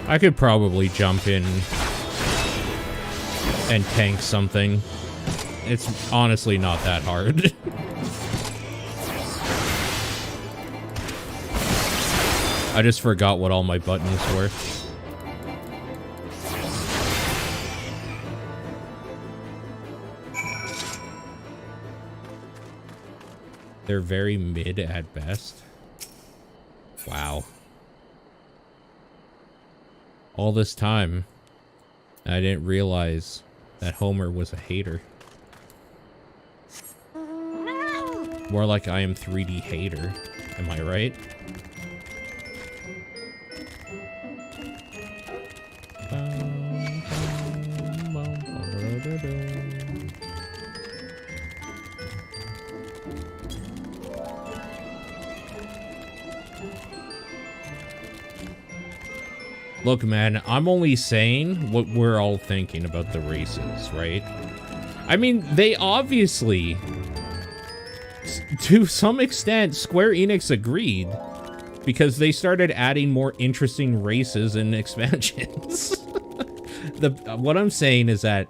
I could probably jump in and tank something. It's honestly not that hard. I just forgot what all my buttons were. They're very mid at best. Wow. All this time, I didn't realize that Homer was a hater. More like I am 3D hater. Am I right? Look, man, I'm only saying what we're all thinking about the races, right? I mean, they obviously To some extent, Square Enix agreed, because they started adding more interesting races and expansions. What I'm saying is that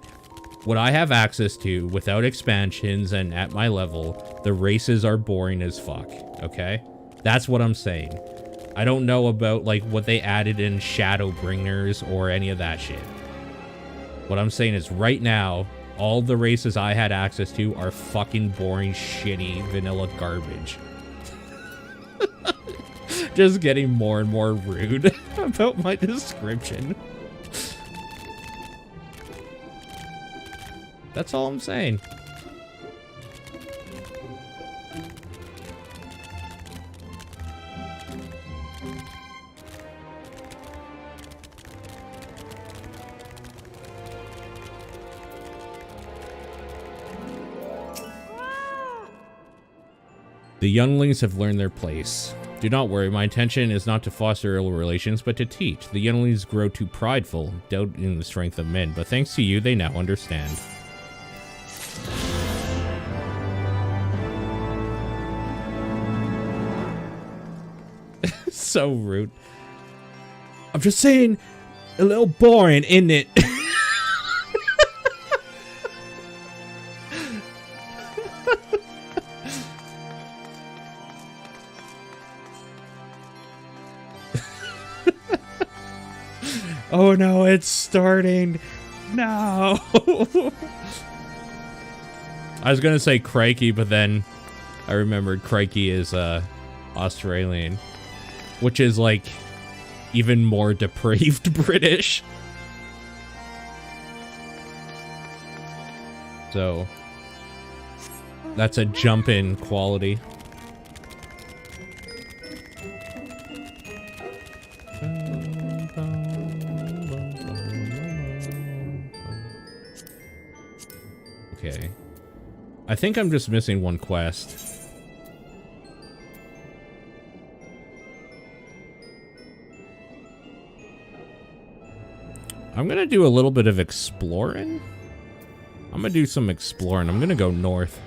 what I have access to without expansions and at my level, the races are boring as fuck, okay? That's what I'm saying. I don't know about, like, what they added in Shadowbringers or any of that shit. What I'm saying is right now, all the races I had access to are fucking boring, shitty, vanilla garbage. Just getting more and more rude about my description. That's all I'm saying. The younglings have learned their place. Do not worry, my intention is not to foster ill relations, but to teach. The younglings grow too prideful, doubting the strength of men, but thanks to you, they now understand. So rude. I'm just saying, a little boring, isn't it? Oh no, it's starting. No. I was gonna say crikey, but then I remembered crikey is Australian, which is like even more depraved British. So that's a jump in quality. Okay. I think I'm just missing one quest. I'm gonna do a little bit of exploring. I'm gonna do some exploring. I'm gonna go north.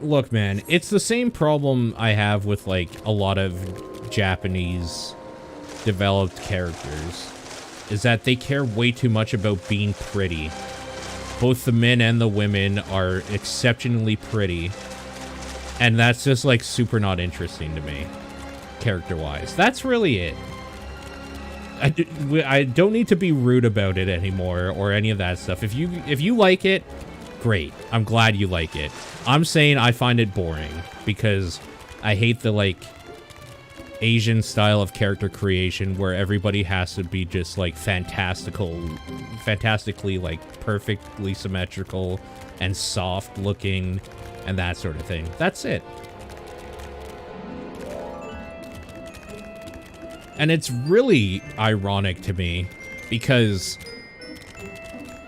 Look, man, it's the same problem I have with, like, a lot of Japanese developed characters, is that they care way too much about being pretty. Both the men and the women are exceptionally pretty, and that's just, like, super not interesting to me, character-wise. That's really it. I don't need to be rude about it anymore, or any of that stuff. If you like it, great. I'm glad you like it. I'm saying I find it boring, because I hate the, like, Asian style of character creation where everybody has to be just, like, fantastically, like, perfectly symmetrical and soft looking and that sort of thing. That's it. And it's really ironic to me because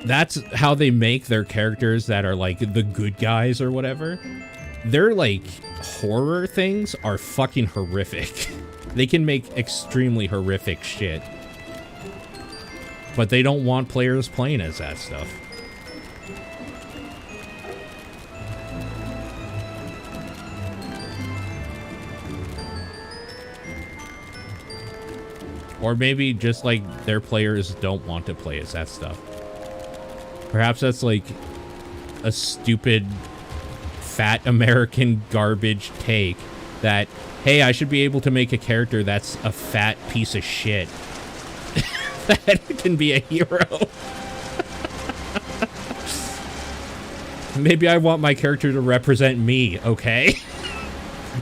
that's how they make their characters that are, like, the good guys or whatever. Their, like, horror things are fucking horrific. They can make extremely horrific shit. But they don't want players playing as that stuff. Or maybe just, like, their players don't want to play as that stuff. Perhaps that's, like, a stupid, fat American garbage take that, hey, I should be able to make a character that's a fat piece of shit that can be a hero. Maybe I want my character to represent me, okay?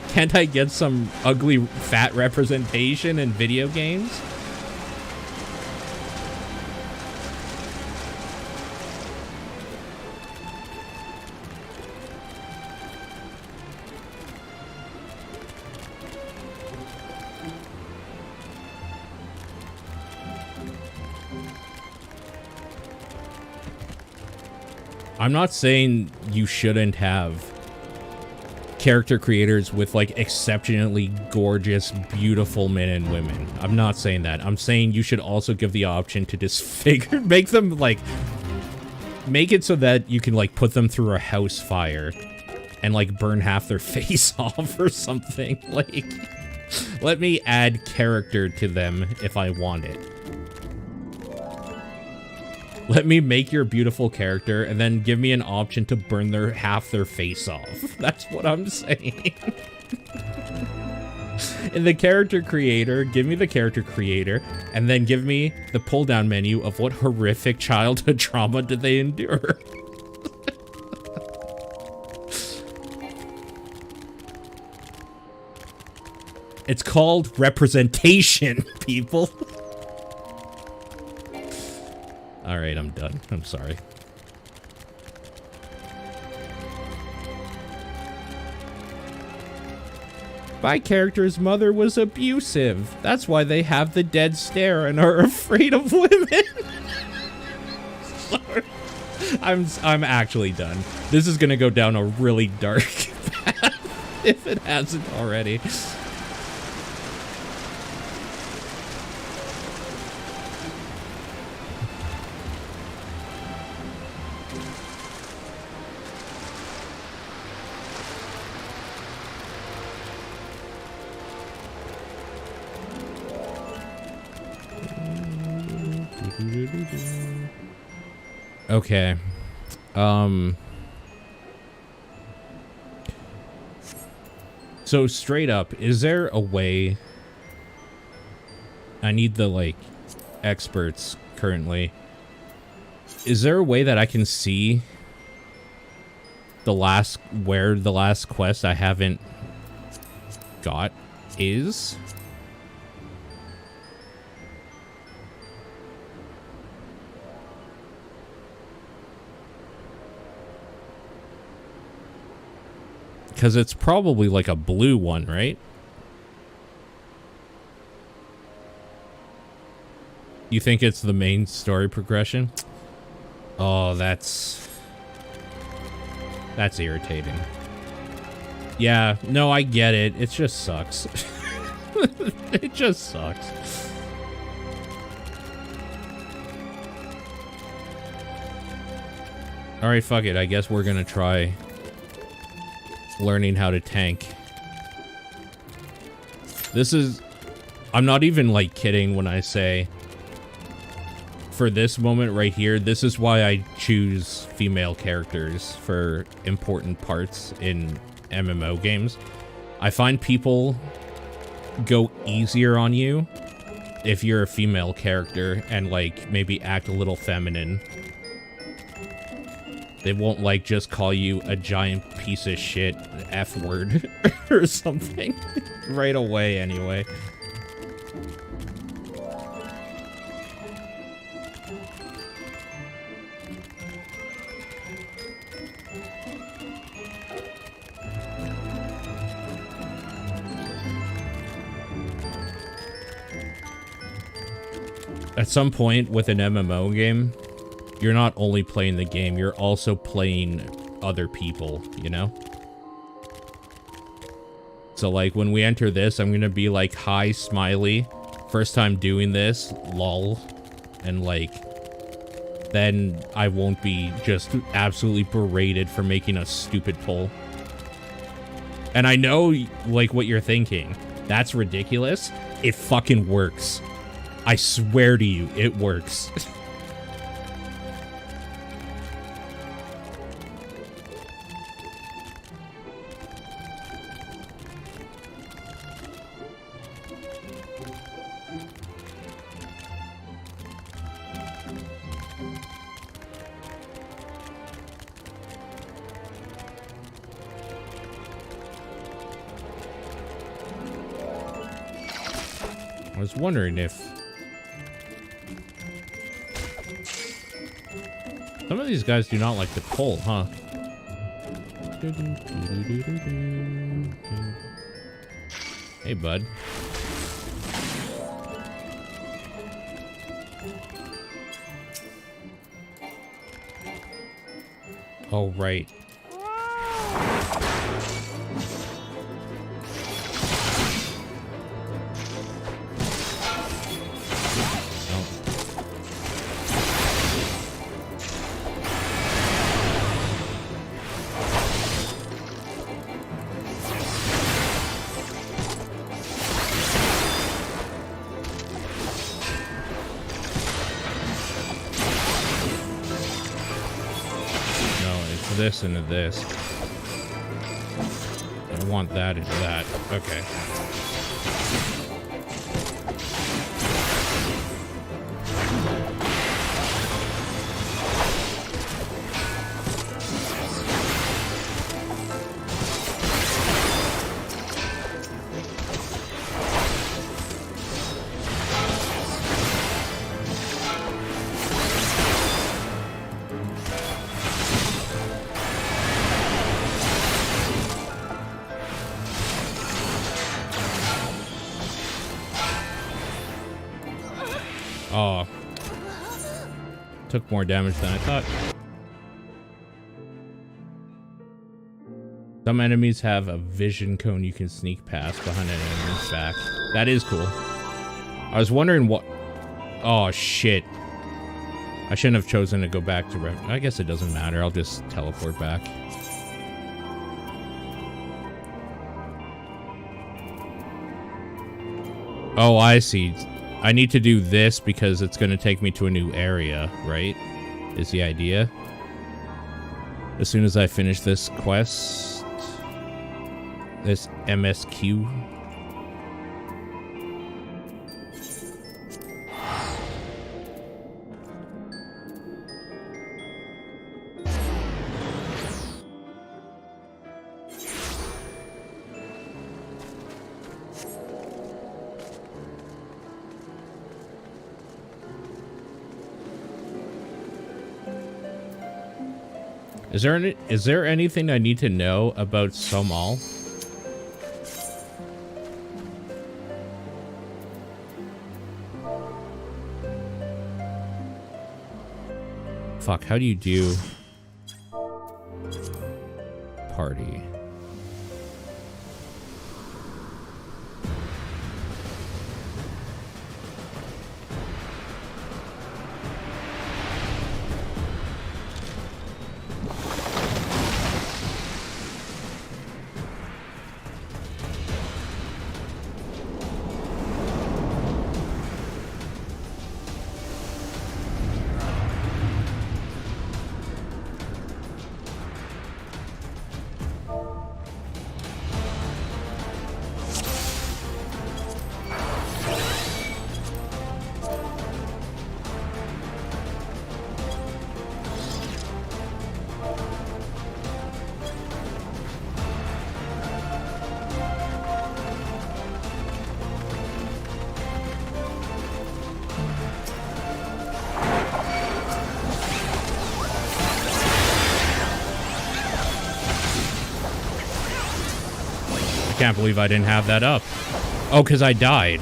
Can't I get some ugly fat representation in video games? I'm not saying you shouldn't have character creators with like exceptionally gorgeous, beautiful men and women. I'm not saying that. I'm saying you should also give the option to disfigure, make them like, make it so that you can like put them through a house fire and like burn half their face off or something. Like, let me add character to them if I want it. Let me make your beautiful character and then give me an option to burn half their face off. That's what I'm saying. In the character creator, give me the character creator and then give me the pull down menu of what horrific childhood trauma did they endure. It's called representation, people. All right, I'm done. I'm sorry. My character's mother was abusive. That's why they have the dead stare and are afraid of women. Sorry. I'm actually done. This is gonna go down a really dark path if it hasn't already. Okay. So straight up, is there a way? I need the like experts currently. Is there a way that I can see where the last quest I haven't got is? Because it's probably like a blue one, right? You think it's the main story progression? Oh, that's irritating. Yeah, no, I get it. It just sucks. It just sucks. All right, fuck it. I guess we're gonna try learning how to tank. This is... I'm not even, like, kidding when I say... For this moment right here, this is why I choose female characters for important parts in MMO games. I find people go easier on you if you're a female character and, like, maybe act a little feminine. They won't, like, just call you a giant piece of shit F-word or something right away, anyway. At some point with an MMO game, you're not only playing the game, you're also playing other people, you know? So, like, when we enter this, I'm gonna be like, hi, smiley. First time doing this, lol. And, like, then I won't be just absolutely berated for making a stupid poll. And I know, like, what you're thinking. That's ridiculous. It fucking works. I swear to you, it works. I was wondering if some of these guys do not like the coal, huh? Hey, bud. Oh, right. this into this. I want that into that. Okay. Oh. Took more damage than I thought. Some enemies have a vision cone you can sneak past behind an enemy's back. That is cool. I was wondering what... Oh, shit. I shouldn't have chosen to go back to... I guess it doesn't matter. I'll just teleport back. Oh, I see. I need to do this because it's going to take me to a new area, right? Is the idea. As soon as I finish this quest, this MSQ. Is there anything I need to know about Somal? Fuck, how do you do party? I can't believe I didn't have that up. Oh, because I died.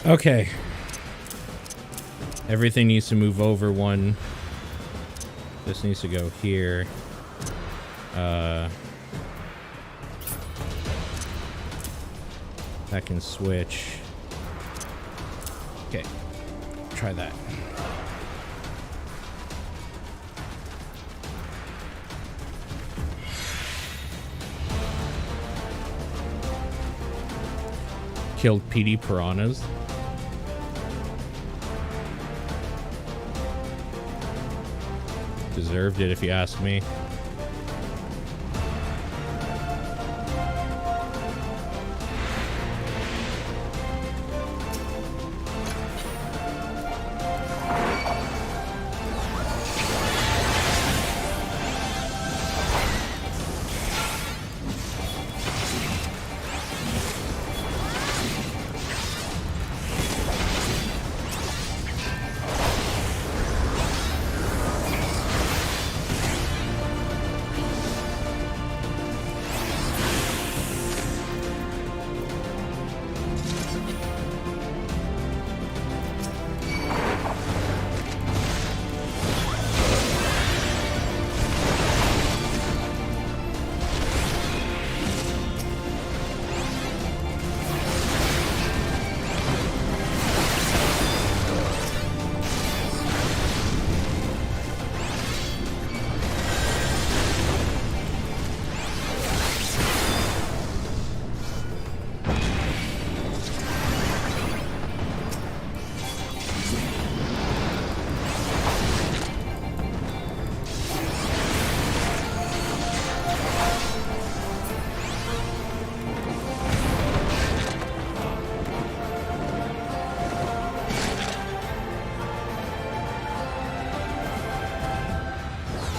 Okay. Everything needs to move over one. This needs to go here. That can switch. Okay. Try that. Killed PD piranhas. Deserved it if you ask me.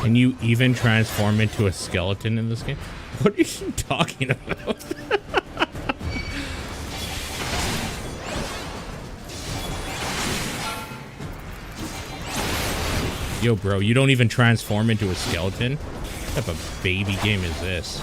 Can you even transform into a skeleton in this game? What are you talking about? Yo, bro, you don't even transform into a skeleton? What type of baby game is this?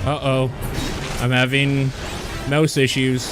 Uh-oh. I'm having mouse issues.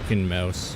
fucking mouse.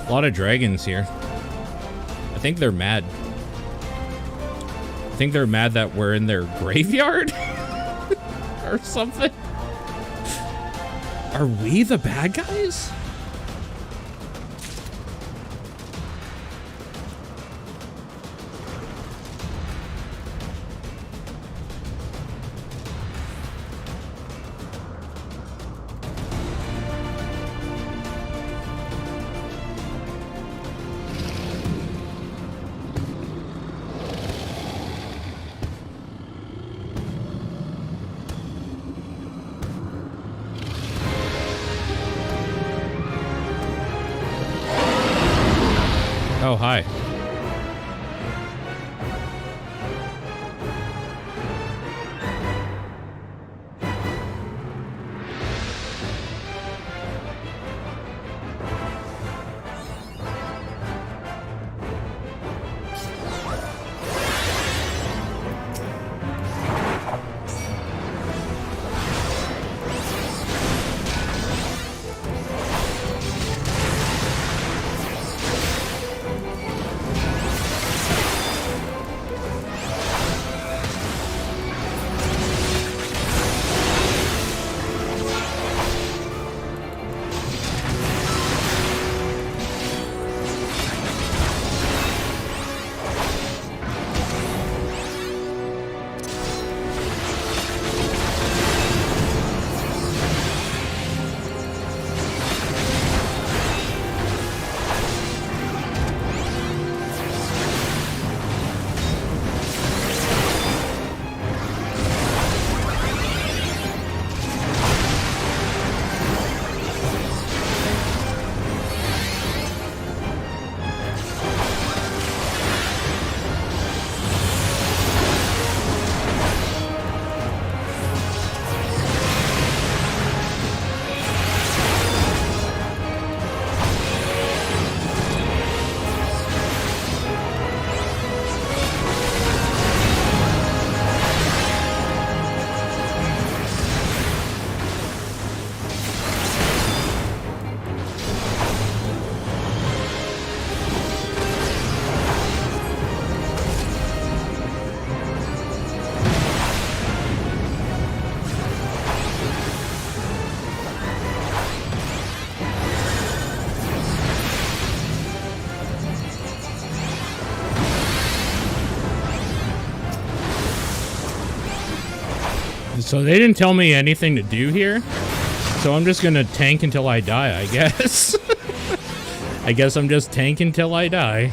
A lot of dragons here. I think they're mad. I think they're mad that we're in their graveyard or something. Are we the bad guys? Oh, hi. So they didn't tell me anything to do here. So I'm just gonna tank until I die, I guess. I guess I'm just tank until I die.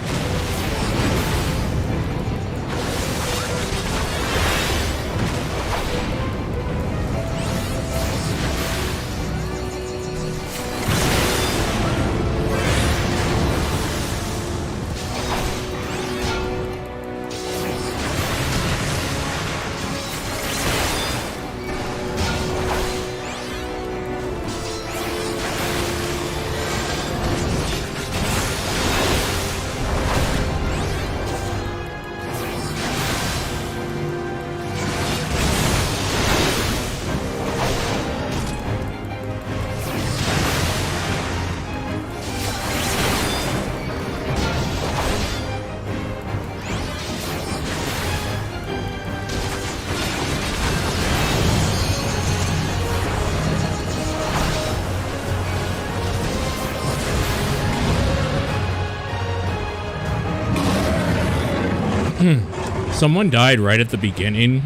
Someone died right at the beginning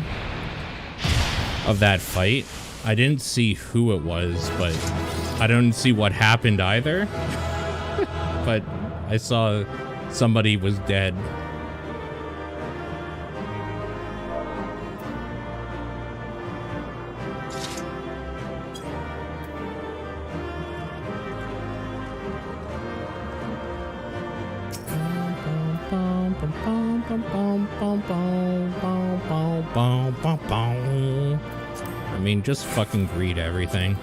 of that fight. I didn't see who it was, but I don't see what happened either. But I saw somebody was dead. I mean, just fucking greed everything.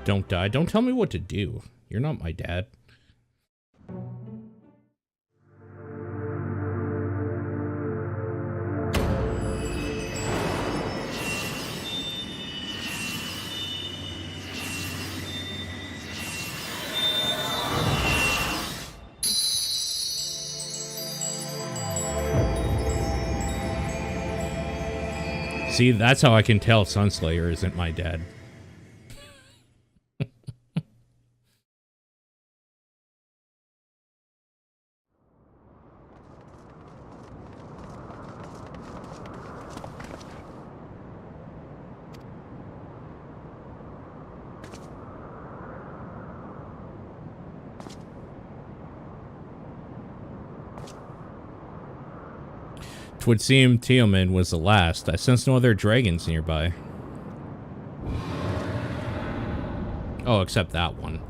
Don't die. Don't tell me what to do. You're not my dad. See, that's how I can tell Sunslayer isn't my dad. Twould seem Teoman was the last. I sense no other dragons nearby. Oh, except that one.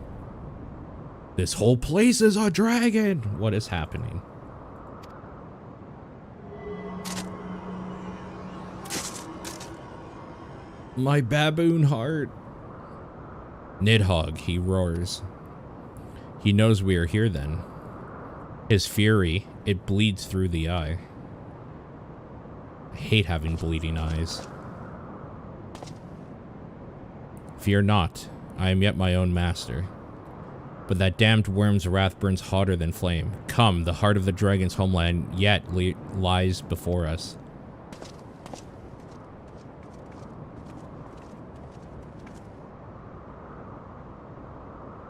This whole place is a dragon! What is happening? My baboon heart. Nidhogg, he roars. He knows we are here then. His fury, it bleeds through the eye. I hate having bleeding eyes. Fear not, I am yet my own master. But that damned worm's wrath burns hotter than flame. Come, the heart of the dragon's homeland yet lies before us.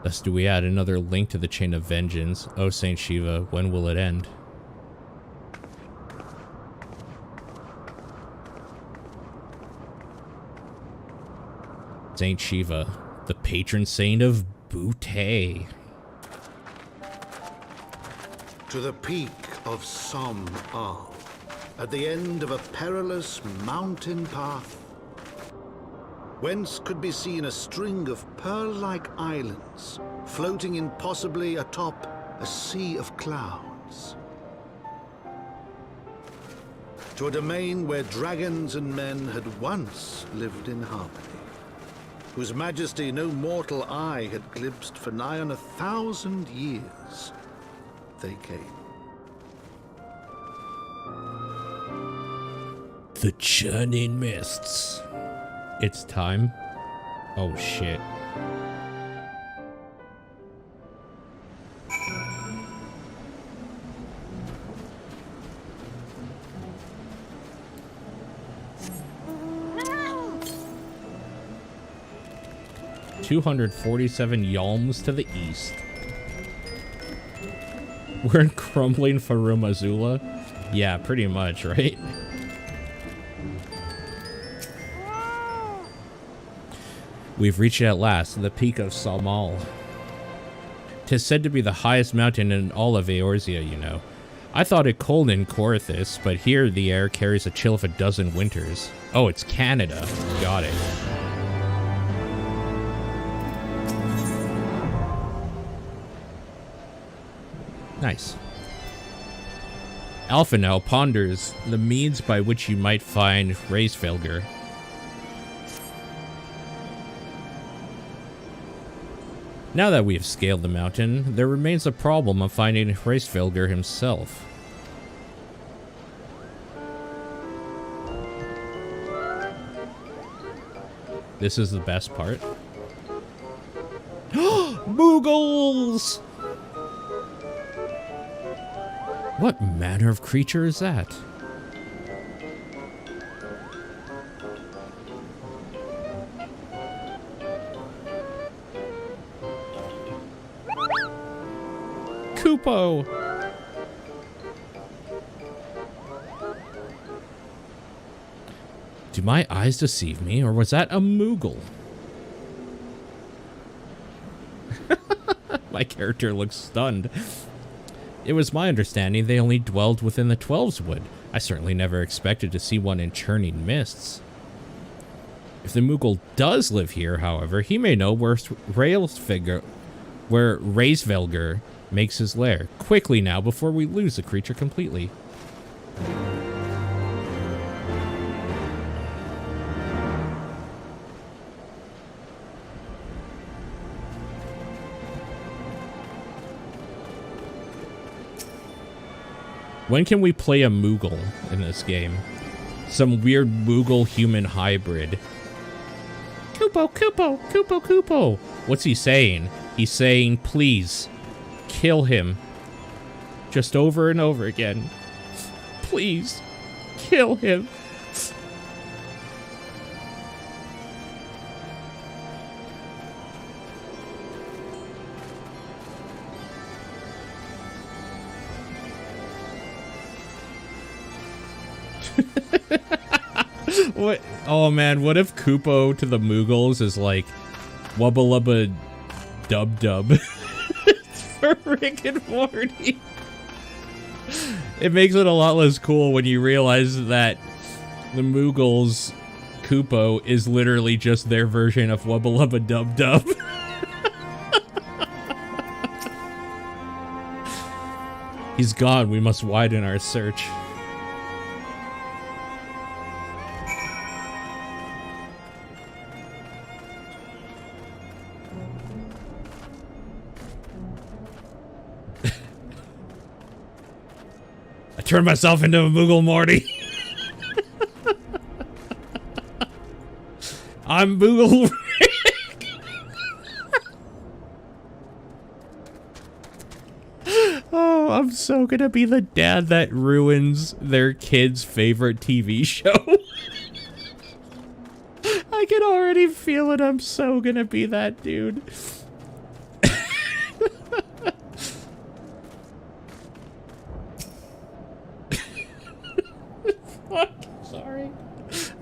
Thus do we add another link to the chain of vengeance. O Saint Shiva, when will it end? Saint Shiva, the patron saint of Bhutan. To the peak of Som Al, at the end of a perilous mountain path, whence could be seen a string of pearl-like islands floating impossibly atop a sea of clouds. To a domain where dragons and men had once lived in harmony, whose majesty no mortal eye had glimpsed for nigh on 1,000 years, they came. The churning mists. It's time. Oh shit. $247 yalms to the east. We're in crumbling Farum Azula? Yeah, pretty much, right? We've reached it at last, the peak of Salmal. 'Tis said to be the highest mountain in all of Eorzea, you know. I thought it cold in Corythus, but here the air carries a chill of a dozen winters. Oh, it's Canada. Got it. Nice. Alpha now ponders the means by which you might find Reisfelger. Now that we have scaled the mountain, there remains the problem of finding Reisfelger himself. This is the best part. Moogles! What manner of creature is that? Kupo! Do my eyes deceive me, or was that a Moogle? My character looks stunned. It was my understanding they only dwelled within the Twelveswood. I certainly never expected to see one in churning mists. If the Moogle does live here, however, he may know where Reisvelger makes his lair. Quickly now, before we lose the creature completely. When can we play a Moogle in this game? Some weird Moogle-human hybrid. Kupo, Kupo, Kupo, Kupo. What's he saying? He's saying, please, kill him. Just over and over again. Please, kill him. What? Oh man, what if Kupo to the Moogles is like Wubba Lubba Dub Dub for Rick and Morty? It makes it a lot less cool when you realize that the Moogles' Kupo is literally just their version of Wubba Lubba Dub Dub. He's gone. We must widen our search. Turn myself into a Moogle Morty. I'm Moogle Rick. Oh, I'm so gonna be the dad that ruins their kid's favorite TV show. I can already feel it. I'm so gonna be that dude.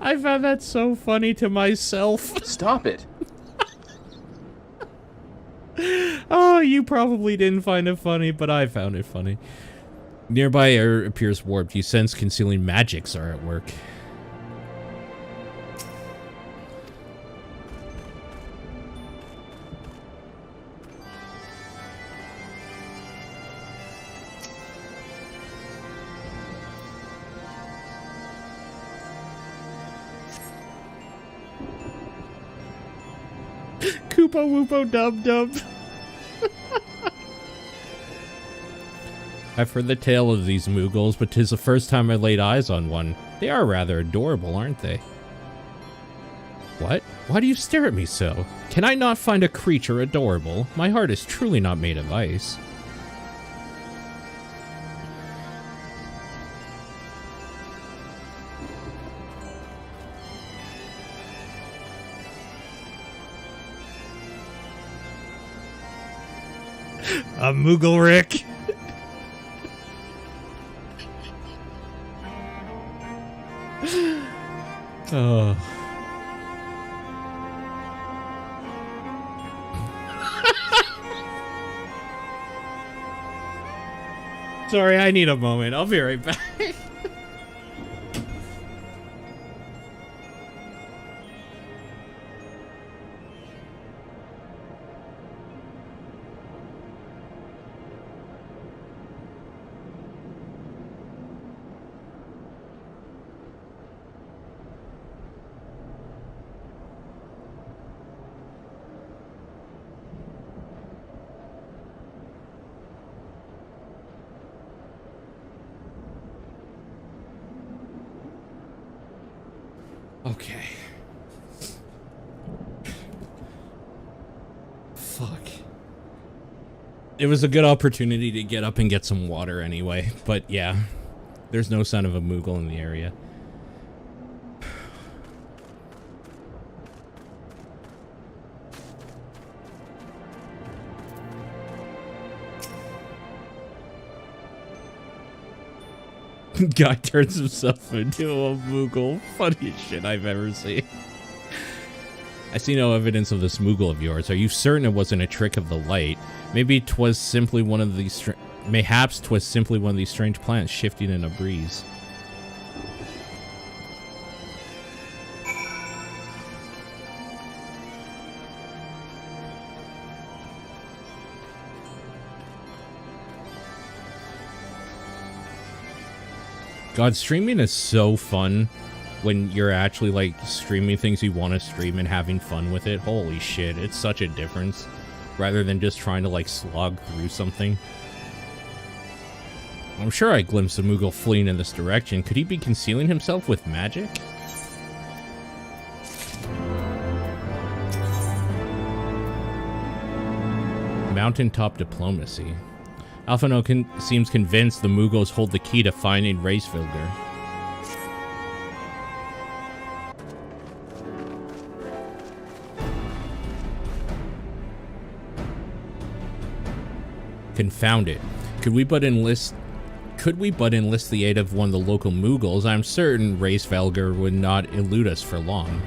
I found that so funny to myself. Stop it. Oh, you probably didn't find it funny, but I found it funny. Nearby air appears warped. You sense concealing magics are at work. Koopo Woopo Dub Dub. I've heard the tale of these Moogles, but 'tis the first time I laid eyes on one. They are rather adorable, aren't they? What? Why do you stare at me so? Can I not find a creature adorable? My heart is truly not made of ice. I'm Moogle Rick. Oh. Sorry, I need a moment. I'll be right back. Okay. Fuck. It was a good opportunity to get up and get some water anyway, but yeah. There's no sign of a Moogle in the area. Guy turns himself into a Moogle. Funniest shit I've ever seen. I see no evidence of this Moogle of yours. Are you certain it wasn't a trick of the light? Maybe 'twas simply one of these mayhaps 'twas simply one of these strange plants shifting in a breeze. God, streaming is so fun when you're actually like streaming things you want to stream and having fun with it. Holy shit, it's such a difference rather than just trying to like slog through something. I'm sure I glimpsed a Moogle fleeing in this direction. Could he be concealing himself with magic? Mountaintop diplomacy. Alphino seems convinced the Moogles hold the key to finding Reisvilger. Confound it. Could we but enlist the aid of one of the local Moogles, I'm certain Reisvilger would not elude us for long.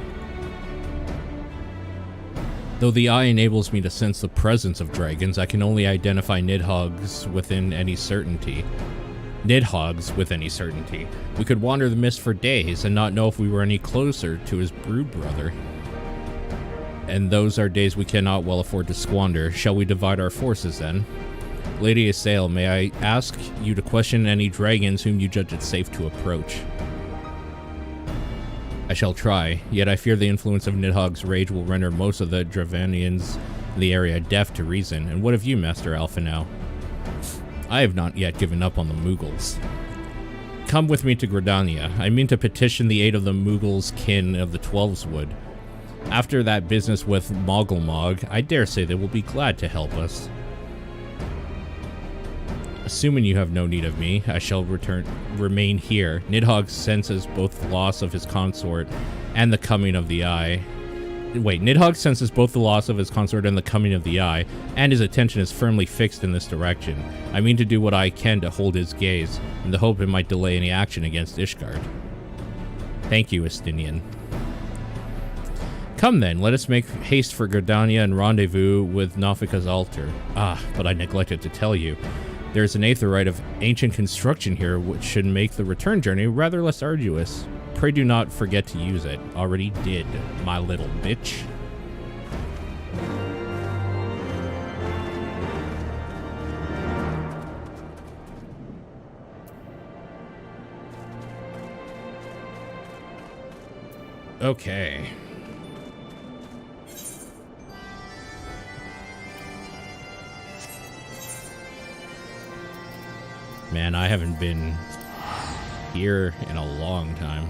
Though the eye enables me to sense the presence of dragons, I can only identify Nidhogg's with any certainty. We could wander the mist for days and not know if we were any closer to his brood brother. And those are days we cannot well afford to squander. Shall we divide our forces then? Lady Exiled, may I ask you to question any dragons whom you judge it safe to approach? I shall try, yet I fear the influence of Nidhogg's rage will render most of the Dravanians in the area deaf to reason. And what of you, Master Alphino? I have not yet given up on the Moogles. Come with me to Gridania. I mean to petition the aid of the Moogles' kin of the Twelveswood. After that business with Mogglemog, I dare say they will be glad to help us. Assuming you have no need of me, I shall remain here. Nidhogg senses both the loss of his consort and the coming of the Eye. Wait, Nidhogg senses both the loss of his consort and the coming of the Eye, and his attention is firmly fixed in this direction. I mean to do what I can to hold his gaze, in the hope it might delay any action against Ishgard. Thank you, Estinian. Come then, let us make haste for Gridania and rendezvous with Nafika's altar. Ah, but I neglected to tell you. There's an aetheryte of ancient construction here which should make the return journey rather less arduous. Pray do not forget to use it. Already did, my little bitch. Okay. Man, I haven't been here in a long time.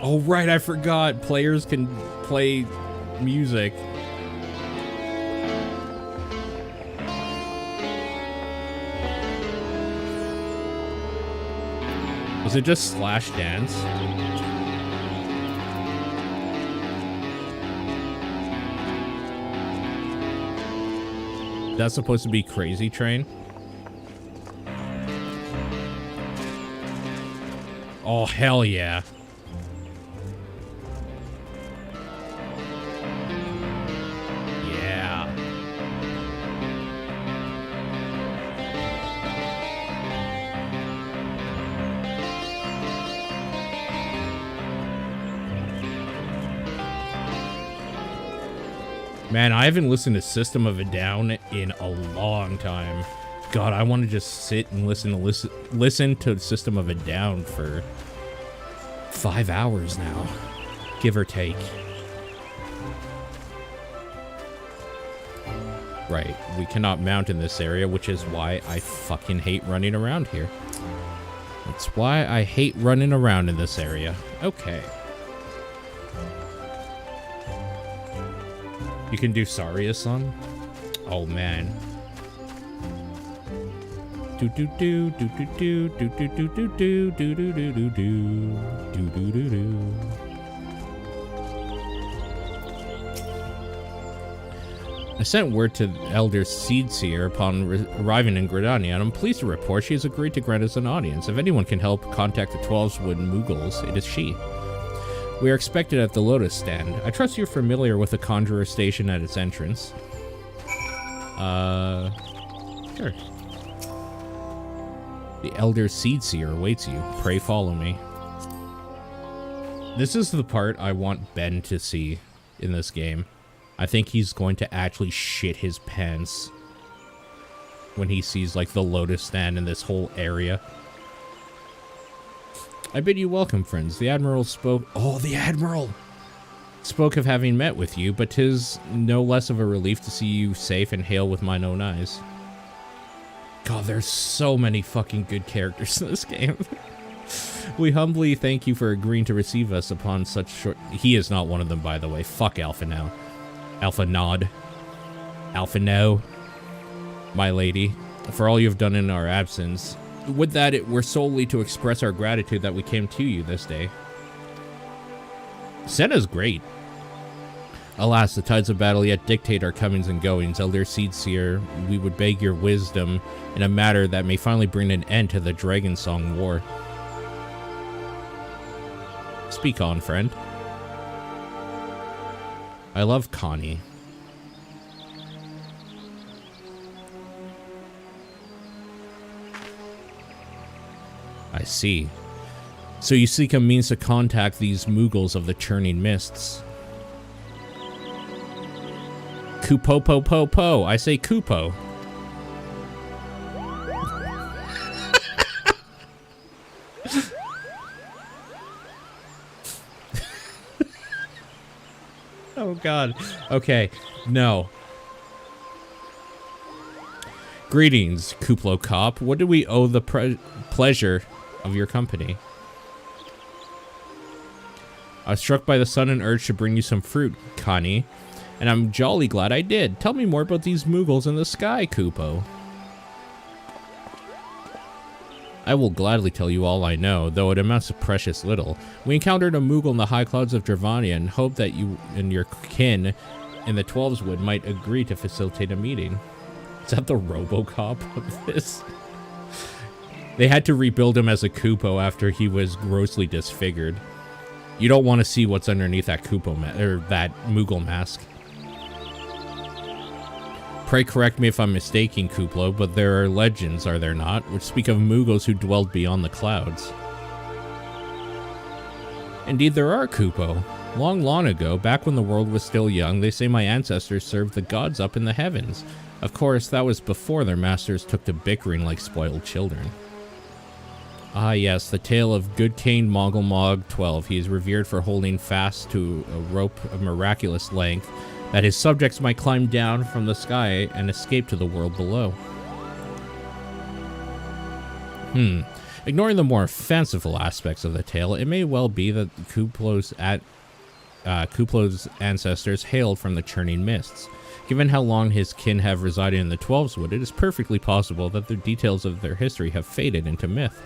Oh, right, I forgot. Players can play music. Is it just slash dance? That's supposed to be Crazy Train? Oh, hell yeah. Yeah. Man, I haven't listened to System of a Down in a long time. God, I want to just sit and listen to System of a Down for 5 hours now, give or take. Right, we cannot mount in this area, which is why I fucking hate running around here. That's why I hate running around in this area. Okay. You can do Saria-san? Oh man. Do do do do do do do do do do do do do do do do do do. I sent word to Elder Seedseer upon arriving in Gridania, and I'm pleased to report she has agreed to grant us an audience. If anyone can help contact the 12wood Mughals, it is she. We are expected at the Lotus Stand. I trust you're familiar with the Conjurer Station at its entrance. Sure. The Elder Seedseer awaits you. Pray follow me. This is the part I want Ben to see in this game. I think he's going to actually shit his pants when he sees, like, the Lotus Stand in this whole area. I bid you welcome, friends. The Admiral spoke... Oh, the Admiral! Spoke of having met with you, but 'tis no less of a relief to see you safe and hail with mine own eyes. God, there's so many fucking good characters in this game. We humbly thank you for agreeing to receive us upon such short... He is not one of them, by the way. Fuck Alpha now. Alpha Nod. Alpha No. My lady. For all you have done in our absence. Would that it were solely to express our gratitude that we came to you this day. Senna's great. Alas, the tides of battle yet dictate our comings and goings. Elder Seedseer, we would beg your wisdom in a matter that may finally bring an end to the Dragonsong War. Speak on, friend. I love Connie. I see. So you seek a means to contact these Mughals of the Churning Mists. Kupo-po-po-po. I say Kupo. Oh god. Okay. No. Greetings, Kuplo Cop. What do we owe the pleasure of your company? I was struck by the sudden urge to bring you some fruit, Connie, and I'm jolly glad I did. Tell me more about these Mughals in the sky, Kupo. I will gladly tell you all I know, though it amounts to precious little. We encountered a Mughal in the high clouds of Dravania and hoped that you and your kin in the 12wood might agree to facilitate a meeting. Is that the RoboCop of this? They had to rebuild him as a Kupo after he was grossly disfigured. You don't want to see what's underneath that that Mughal mask. Pray correct me if I'm mistaken, Kuplo, but there are legends, are there not, which speak of Mughals who dwelled beyond the clouds. Indeed there are, Kupo. Long ago, back when the world was still young, they say my ancestors served the gods up in the heavens. Of course, that was before their masters took to bickering like spoiled children. Ah yes, the tale of Good King Moggle 12. He is revered for holding fast to a rope of miraculous length, that his subjects might climb down from the sky and escape to the world below. Ignoring the more fanciful aspects of the tale, it may well be that Kuplo's ancestors hailed from the Churning Mists. Given how long his kin have resided in the 12wood, it is perfectly possible that the details of their history have faded into myth.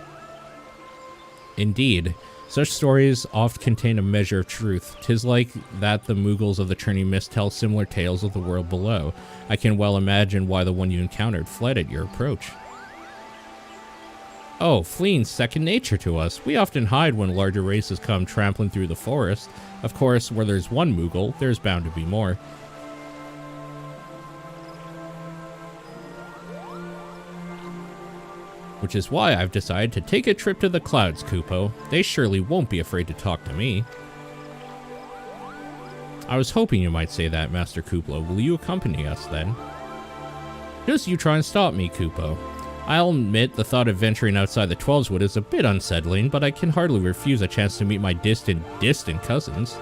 Indeed, such stories oft contain a measure of truth. 'Tis like that the Mughals of the Churning Mist tell similar tales of the world below. I can well imagine why the one you encountered fled at your approach. Oh, fleeing's second nature to us. We often hide when larger races come trampling through the forest. Of course, where there's one Mughal, there's bound to be more. Which is why I've decided to take a trip to the clouds, Kupo. They surely won't be afraid to talk to me. I was hoping you might say that, Master Kuplo. Will you accompany us, then? Just you try and stop me, Kupo. I'll admit the thought of venturing outside the Twelveswood is a bit unsettling, but I can hardly refuse a chance to meet my distant cousins.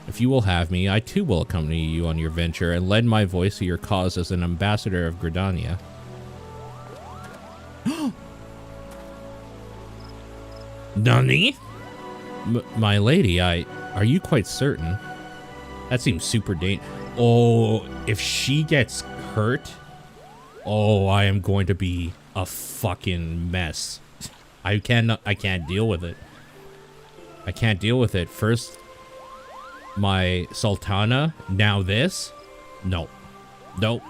If you will have me, I too will accompany you on your venture and lend my voice to your cause as an ambassador of Gridania. Nani? My lady, are you quite certain? That seems super dangerous. Oh, if she gets hurt, oh, I am going to be a fucking mess. I can't deal with it. I can't deal with it. First, my Sultana, now this? No. Nope.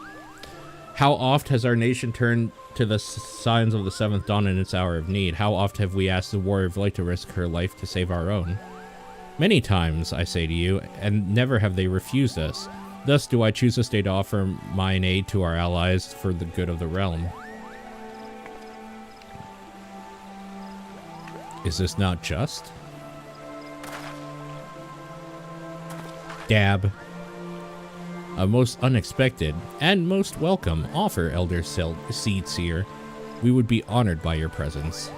How oft has our nation turned to the signs of the seventh dawn in its hour of need? How oft have we asked the warrior of light to risk her life to save our own? Many times, I say to you, and never have they refused us. Thus do I choose this day to offer mine aid to our allies for the good of the realm. Is this not just? Dab. A most unexpected and most welcome offer, Elder Seedseer. We would be honored by your presence.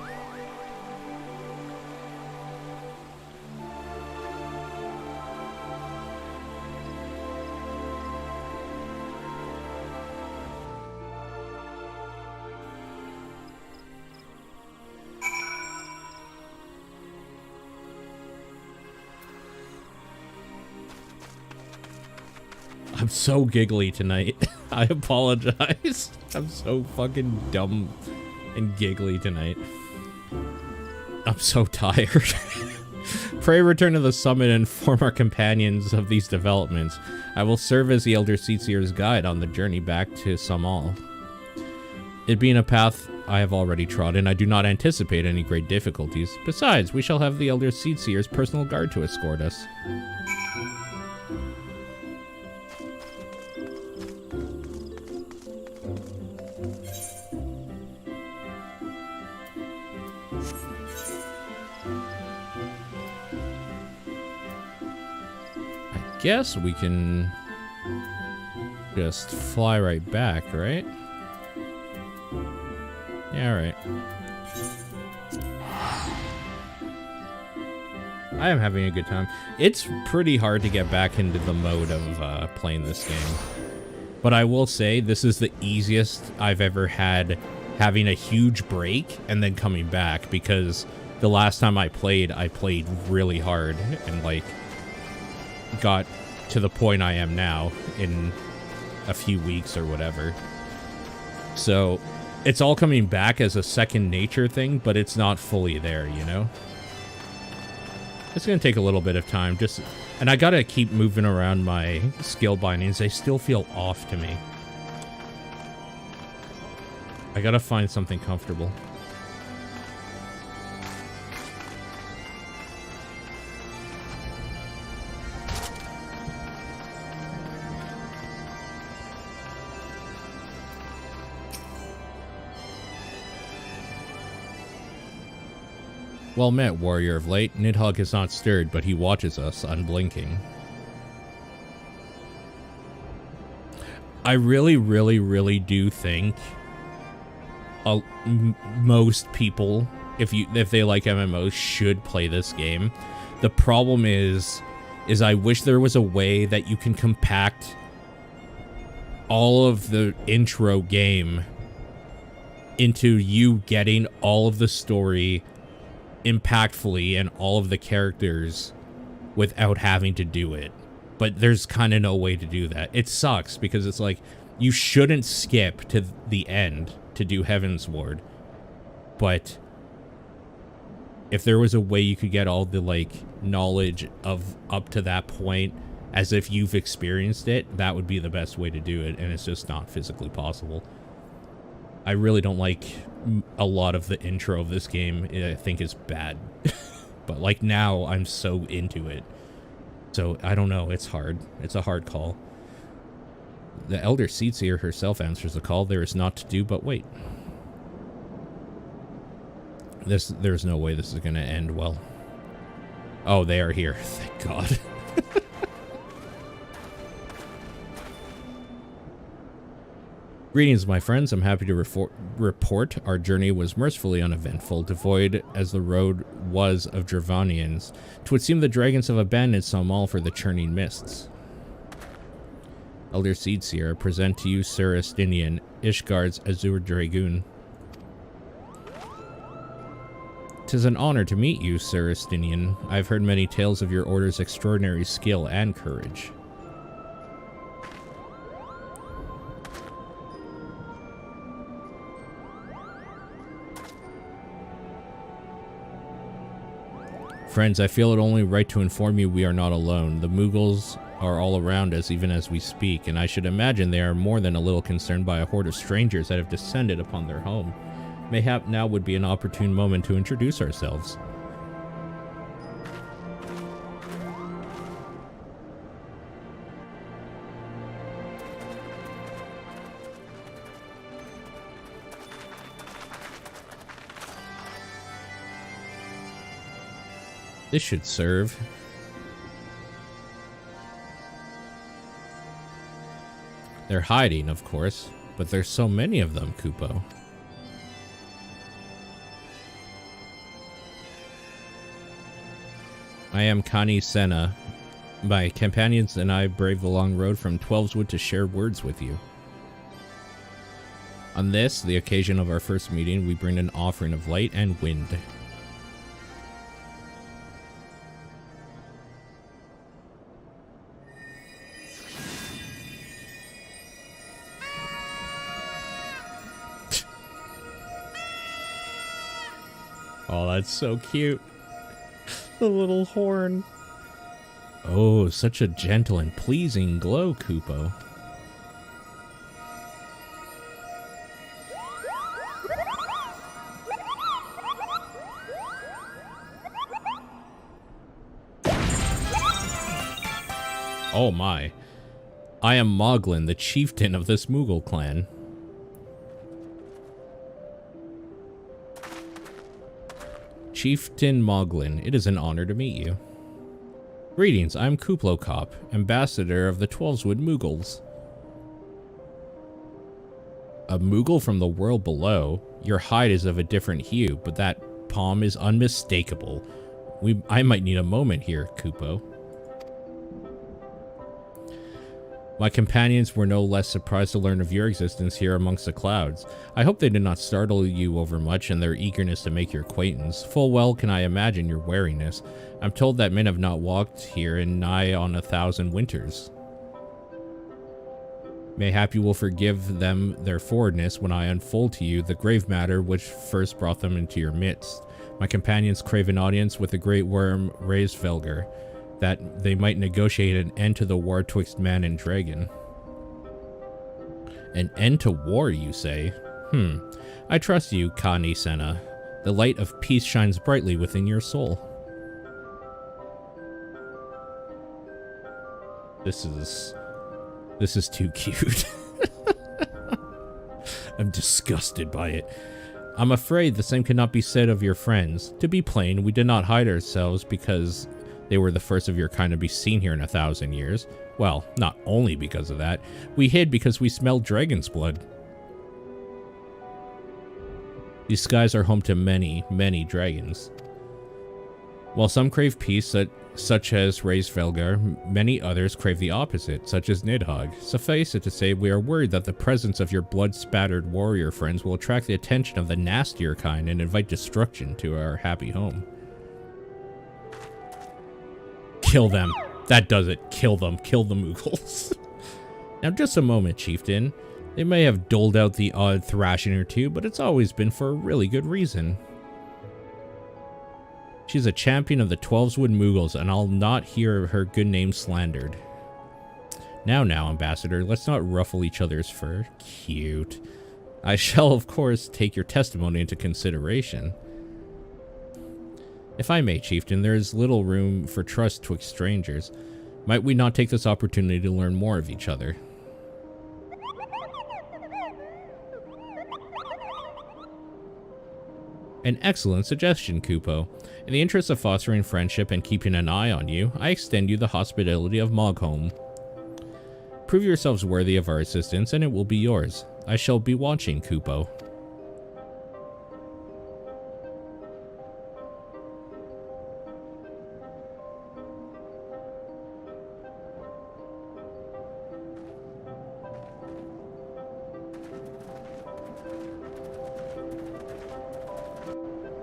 I'm so giggly tonight. I apologize. I'm so fucking dumb and giggly tonight. I'm so tired. Pray return to the summit and inform our companions of these developments. I will serve as the Elder Seedseer's guide on the journey back to Samal. It being a path I have already trodden, I do not anticipate any great difficulties. Besides, we shall have the Elder Seedseer's personal guard to escort us. Guess we can just fly right back, right? Yeah, right. I am having a good time. It's pretty hard to get back into the mode of playing this game. But I will say, this is the easiest I've ever had having a huge break and then coming back, because the last time I played really hard and, like, got to the point I am now in a few weeks or whatever. So it's all coming back as a second nature thing, but it's not fully there, you know? It's gonna take a little bit of time, and I gotta keep moving around my skill bindings. They still feel off to me. I gotta find something comfortable. Well met, warrior of light. Nidhogg has not stirred, but he watches us, unblinking. I really, really, really do think most people, if they like MMOs, should play this game. The problem is I wish there was a way that you can compact all of the intro game into you getting all of the story impactfully and all of the characters without having to do it. But there's kind of no way to do that. It sucks because it's like You shouldn't skip to the end to do Heavensward. But if there was a way you could get all the, like, knowledge of up to that point as if you've experienced it, that would be the best way to do it, and it's just not physically possible. I really don't like a lot of the intro of this game. I think it's bad. But, like, now I'm so into it. So, I don't know. It's hard. It's a hard call. The Elder Seedseer herself answers the call. There is naught to do but wait. There's no way this is going to end well. Oh, they are here. Thank God. Greetings, my friends. I'm happy to report our journey was mercifully uneventful, devoid as the road was of Dravanians. 'Twould seem the dragons have abandoned Samal for the churning mists. Elder Seedseer, I present to you Sir Estinian, Ishgard's Azure Dragoon. 'Tis an honor to meet you, Sir Estinian. I've heard many tales of your order's extraordinary skill and courage. Friends, I feel it only right to inform you we are not alone. The Mughals are all around us even as we speak, and I should imagine they are more than a little concerned by a horde of strangers that have descended upon their home. Mayhap now would be an opportune moment to introduce ourselves. This should serve. They're hiding, of course, but there's so many of them, Kupo. I am Kani Senna. My companions and I brave the long road from Twelveswood to share words with you. On this, the occasion of our first meeting, we bring an offering of light and wind. Oh, that's so cute. The little horn. Oh, such a gentle and pleasing glow, Kupo. Oh my. I am Moglin, the chieftain of this Mughal clan. Chieftain Moglin, it is an honor to meet you. Greetings, I'm Kuplokop, ambassador of the Twelveswood Mughals. A Mughal from the world below? Your hide is of a different hue, but that palm is unmistakable. I might need a moment here, Kupo. My companions were no less surprised to learn of your existence here amongst the clouds. I hope they did not startle you overmuch in their eagerness to make your acquaintance. Full well can I imagine your wariness. I'm told that men have not walked here in nigh on 1,000 winters. Mayhap you will forgive them their forwardness when I unfold to you the grave matter which first brought them into your midst. My companions crave an audience with the great worm Reisvelger, that they might negotiate an end to the war twixt man and dragon. An end to war, you say? I trust you, Kani Senna. The light of peace shines brightly within your soul. This is too cute. I'm disgusted by it. I'm afraid the same cannot be said of your friends. To be plain, we did not hide ourselves because they were the first of your kind to be seen here in 1,000 years. Well, not only because of that. We hid because we smelled dragon's blood. These skies are home to many, many dragons. While some crave peace, such as Reisvelgar, many others crave the opposite, such as Nidhogg. Suffice it to say, we are worried that the presence of your blood-spattered warrior friends will attract the attention of the nastier kind and invite destruction to our happy home. Kill them. That does it. Kill them. Kill the Mughals. Now just a moment, Chieftain. They may have doled out the odd thrashing or two, but it's always been for a really good reason. She's a champion of the 12'swood Moogles, and I'll not hear her good name slandered. Now, Ambassador, let's not ruffle each other's fur. Cute. I shall, of course, take your testimony into consideration. If I may, Chieftain, there is little room for trust twixt strangers. Might we not take this opportunity to learn more of each other? An excellent suggestion, Kupo. In the interest of fostering friendship and keeping an eye on you, I extend you the hospitality of Mogholm. Prove yourselves worthy of our assistance, and it will be yours. I shall be watching, Kupo.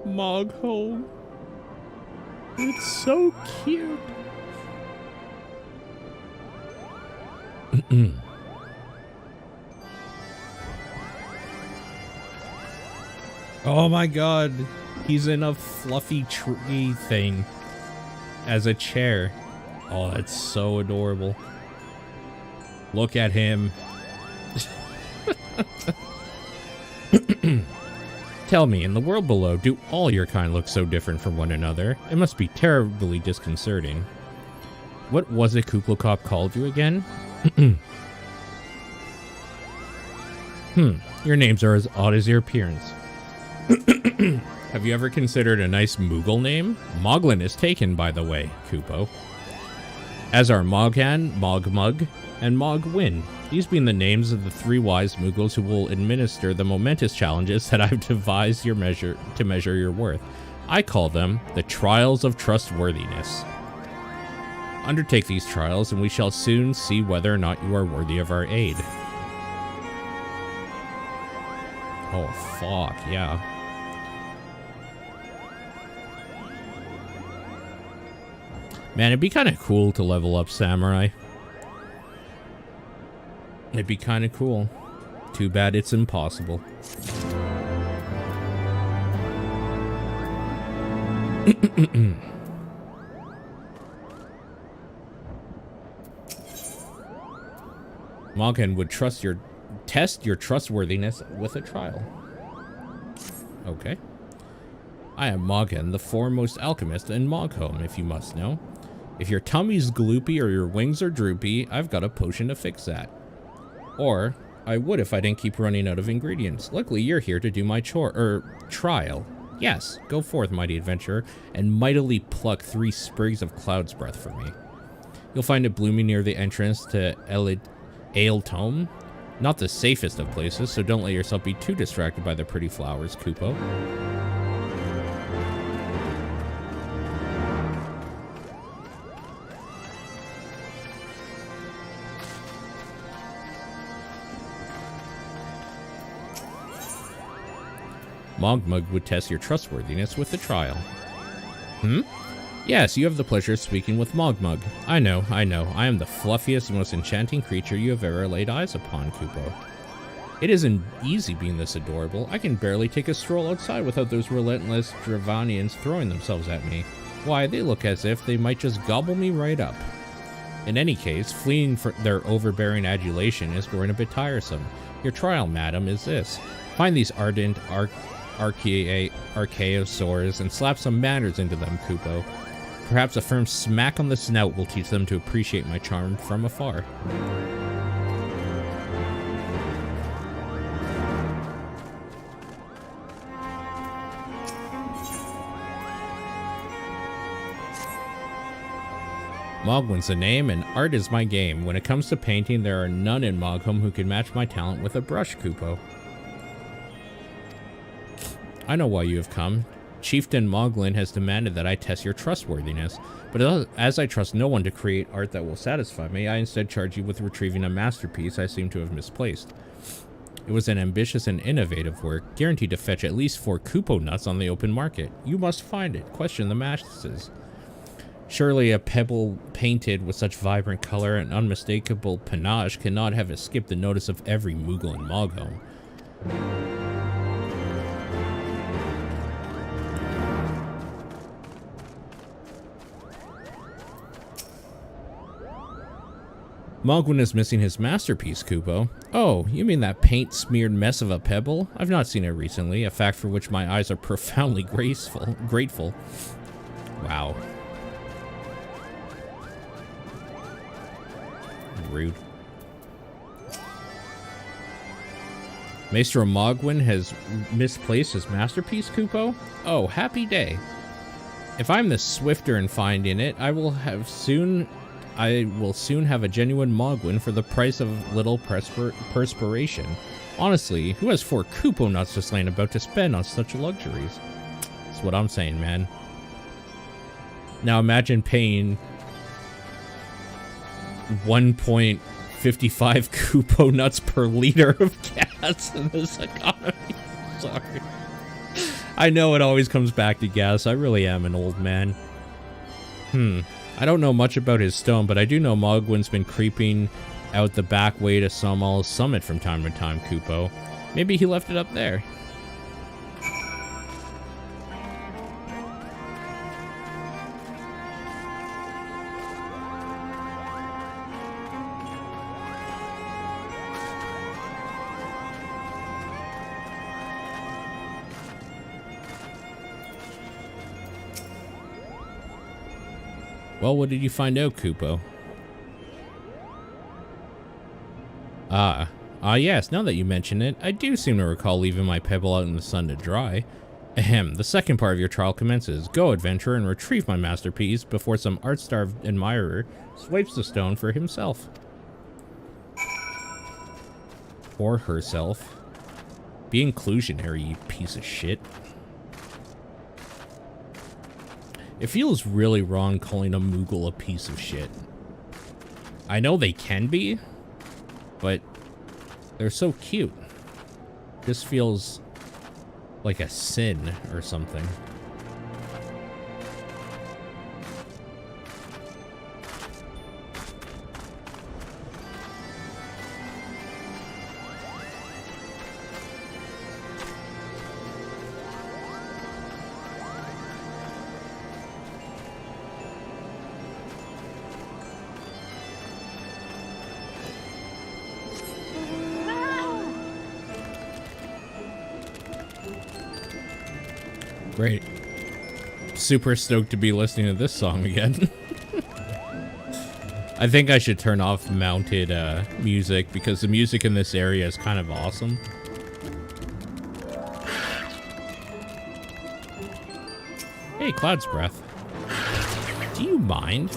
Mogholm. It's so cute. Oh my god. He's in a fluffy tree thing as a chair. Oh, that's so adorable. Look at him. Tell me, in the world below, do all your kind look so different from one another? It must be terribly disconcerting. What was it Kuplokop called you again? Your names are as odd as your appearance. Have you ever considered a nice Moogle name? Moglin is taken, by the way, Kupo. As are Moghan, Mogmug, and Mogwin. These being the names of the 3 wise Moogles who will administer the momentous challenges that I've devised to measure your worth. I call them the Trials of Trustworthiness. Undertake these trials, and we shall soon see whether or not you are worthy of our aid. Oh, fuck, yeah. Man, it'd be kind of cool to level up Samurai. It'd be kind of cool. Too bad it's impossible. Moghan would test your trustworthiness with a trial. Okay. I am Moghan, the foremost alchemist in Mogholm, if you must know. If your tummy's gloopy or your wings are droopy, I've got a potion to fix that. Or, I would if I didn't keep running out of ingredients. Luckily, you're here to do my trial. Yes, go forth, mighty adventurer, and mightily pluck 3 sprigs of cloud's breath for me. You'll find it blooming near the entrance to Aeltome. Not the safest of places, so don't let yourself be too distracted by the pretty flowers, Kupo. Mogmug would test your trustworthiness with the trial. Yes, you have the pleasure of speaking with Mogmug. I know. I am the fluffiest and most enchanting creature you have ever laid eyes upon, Kupo. It isn't easy being this adorable. I can barely take a stroll outside without those relentless Dravanians throwing themselves at me. Why, they look as if they might just gobble me right up. In any case, fleeing for their overbearing adulation is growing a bit tiresome. Your trial, madam, is this. Find these ardent archaeosaurs and slap some manners into them, Kupo. Perhaps a firm smack on the snout will teach them to appreciate my charm from afar. Mogwin's the name, and art is my game. When it comes to painting, there are none in Mogholm who can match my talent with a brush, Kupo. I know why you have come. Chieftain Moglin has demanded that I test your trustworthiness, but as I trust no one to create art that will satisfy me, I instead charge you with retrieving a masterpiece I seem to have misplaced. It was an ambitious and innovative work, guaranteed to fetch at least 4 Kupo nuts on the open market. You must find it. Question the masses. Surely a pebble painted with such vibrant color and unmistakable panache cannot have escaped the notice of every Moogle in Mogholm. Mogwin is missing his masterpiece, Kupo. Oh, you mean that paint-smeared mess of a pebble? I've not seen it recently, a fact for which my eyes are profoundly grateful. Wow. Rude. Maestro Mogwin has misplaced his masterpiece, Kupo? Oh, happy day. If I'm the swifter in finding it, I will soon have a genuine Mogwin for the price of little perspiration. Honestly, who has 4 Kupo nuts just laying about to spend on such luxuries? That's what I'm saying, man. Now imagine paying 1.55 Kupo nuts per liter of gas in this economy. Sorry. I know it always comes back to gas. I really am an old man. I don't know much about his stone, but I do know Mogwin's been creeping out the back way to Somal's summit from time to time, Kupo. Maybe he left it up there. Well, what did you find out, Kupo? Yes, now that you mention it, I do seem to recall leaving my pebble out in the sun to dry. Ahem, the second part of your trial commences. Go, adventurer, and retrieve my masterpiece before some art-starved admirer swipes the stone for himself. Or herself. Be inclusionary, you piece of shit. It feels really wrong calling a Moogle a piece of shit. I know they can be, but they're so cute. This feels like a sin or something. Great. Super stoked to be listening to this song again. I think I should turn off mounted music because the music in this area is kind of awesome. Hey, Cloud's Breath. Do you mind?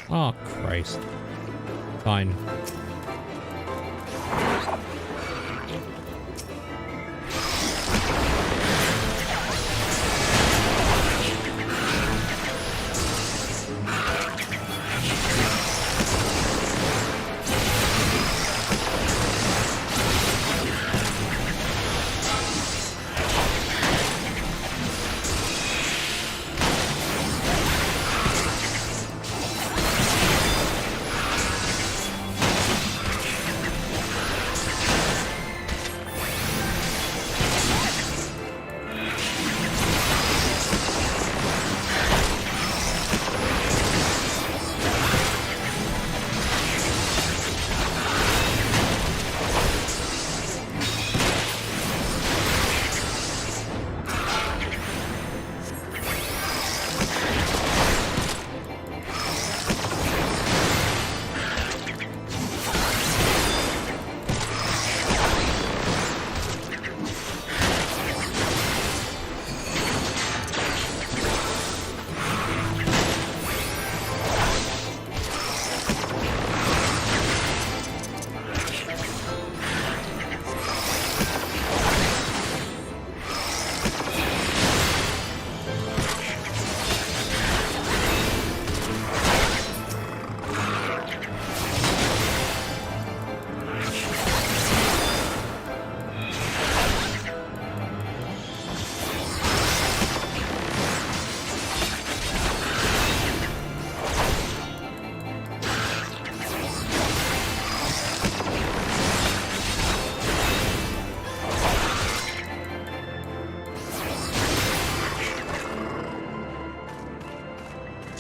Oh, Christ. Fine.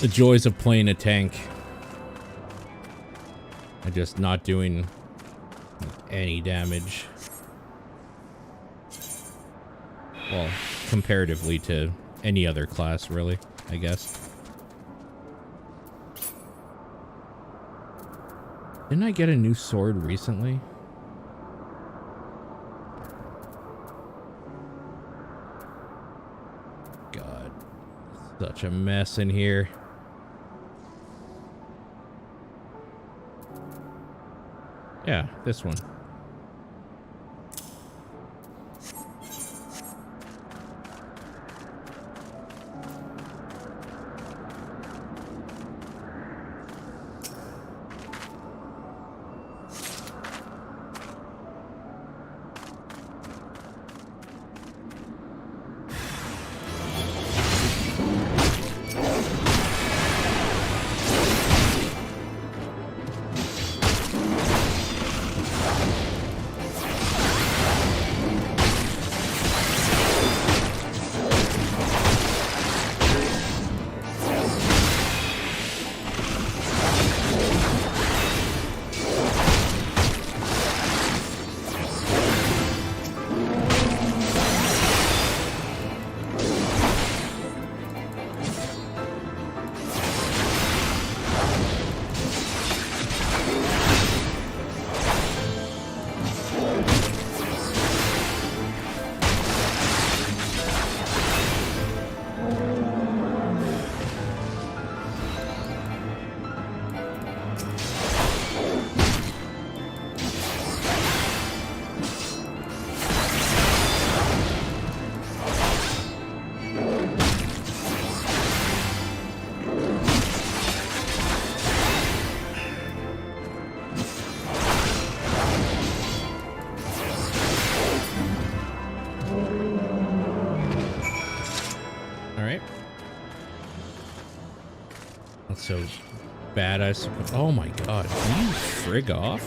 The joys of playing a tank. And just not doing any damage. Well, comparatively to any other class, really, I guess. Didn't I get a new sword recently? God, such a mess in here. Yeah, this one. So bad, I suppose. Oh my god, can you frig off?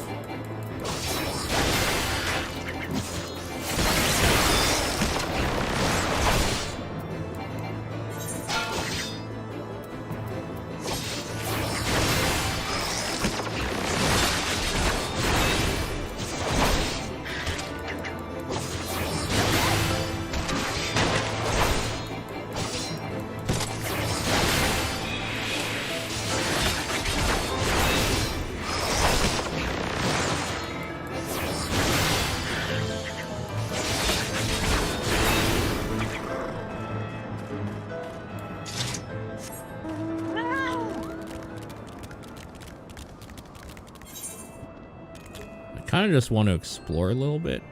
Kind of just want to explore a little bit.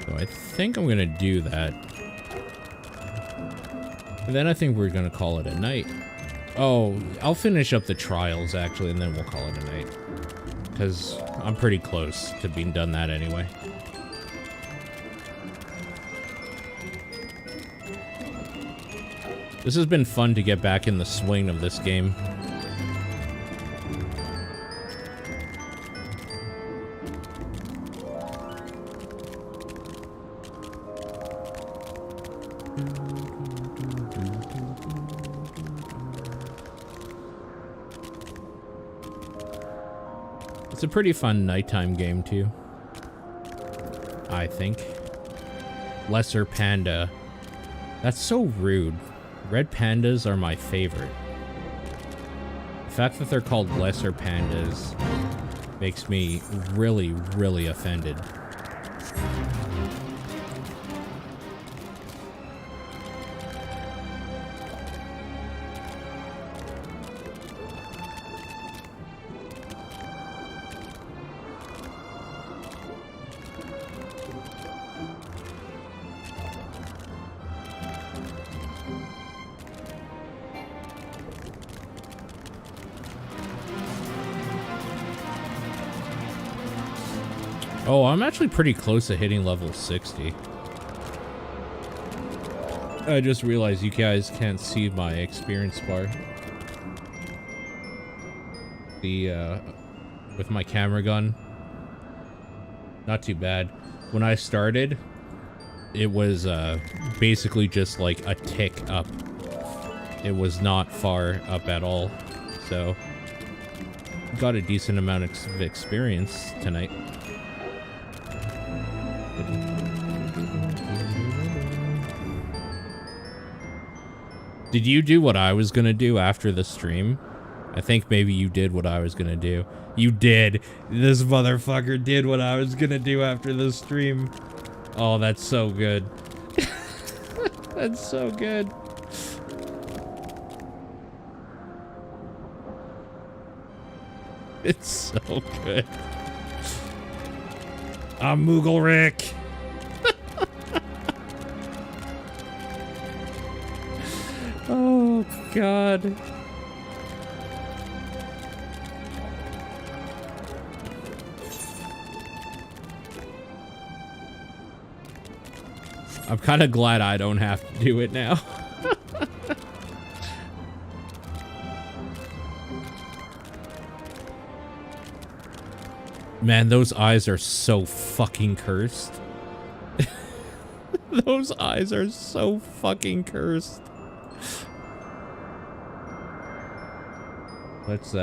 So I think I'm gonna do that. And then I think we're gonna call it a night. Oh, I'll finish up the trials actually, and then we'll call it a night. Because I'm pretty close to being done that anyway. This has been fun to get back in the swing of this game. It's a pretty fun nighttime game, too. I think. Lesser Panda. That's so rude. Red pandas are my favorite. The fact that they're called lesser pandas makes me really, really offended. Oh, I'm actually pretty close to hitting level 60. I just realized you guys can't see my experience bar. With my camera gun. Not too bad. When I started, it was basically just like a tick up. it was not far up at all. So, got a decent amount of experience tonight. Did you do what I was gonna do after the stream? I think maybe you did what I was gonna do. You did. This motherfucker did what I was gonna do after the stream. Oh, that's so good. That's so good. It's so good. I'm Moogle Rick. Oh, God. I'm kind of glad I don't have to do it now. Man, those eyes are so fucking cursed. Those eyes are so fucking cursed. Let's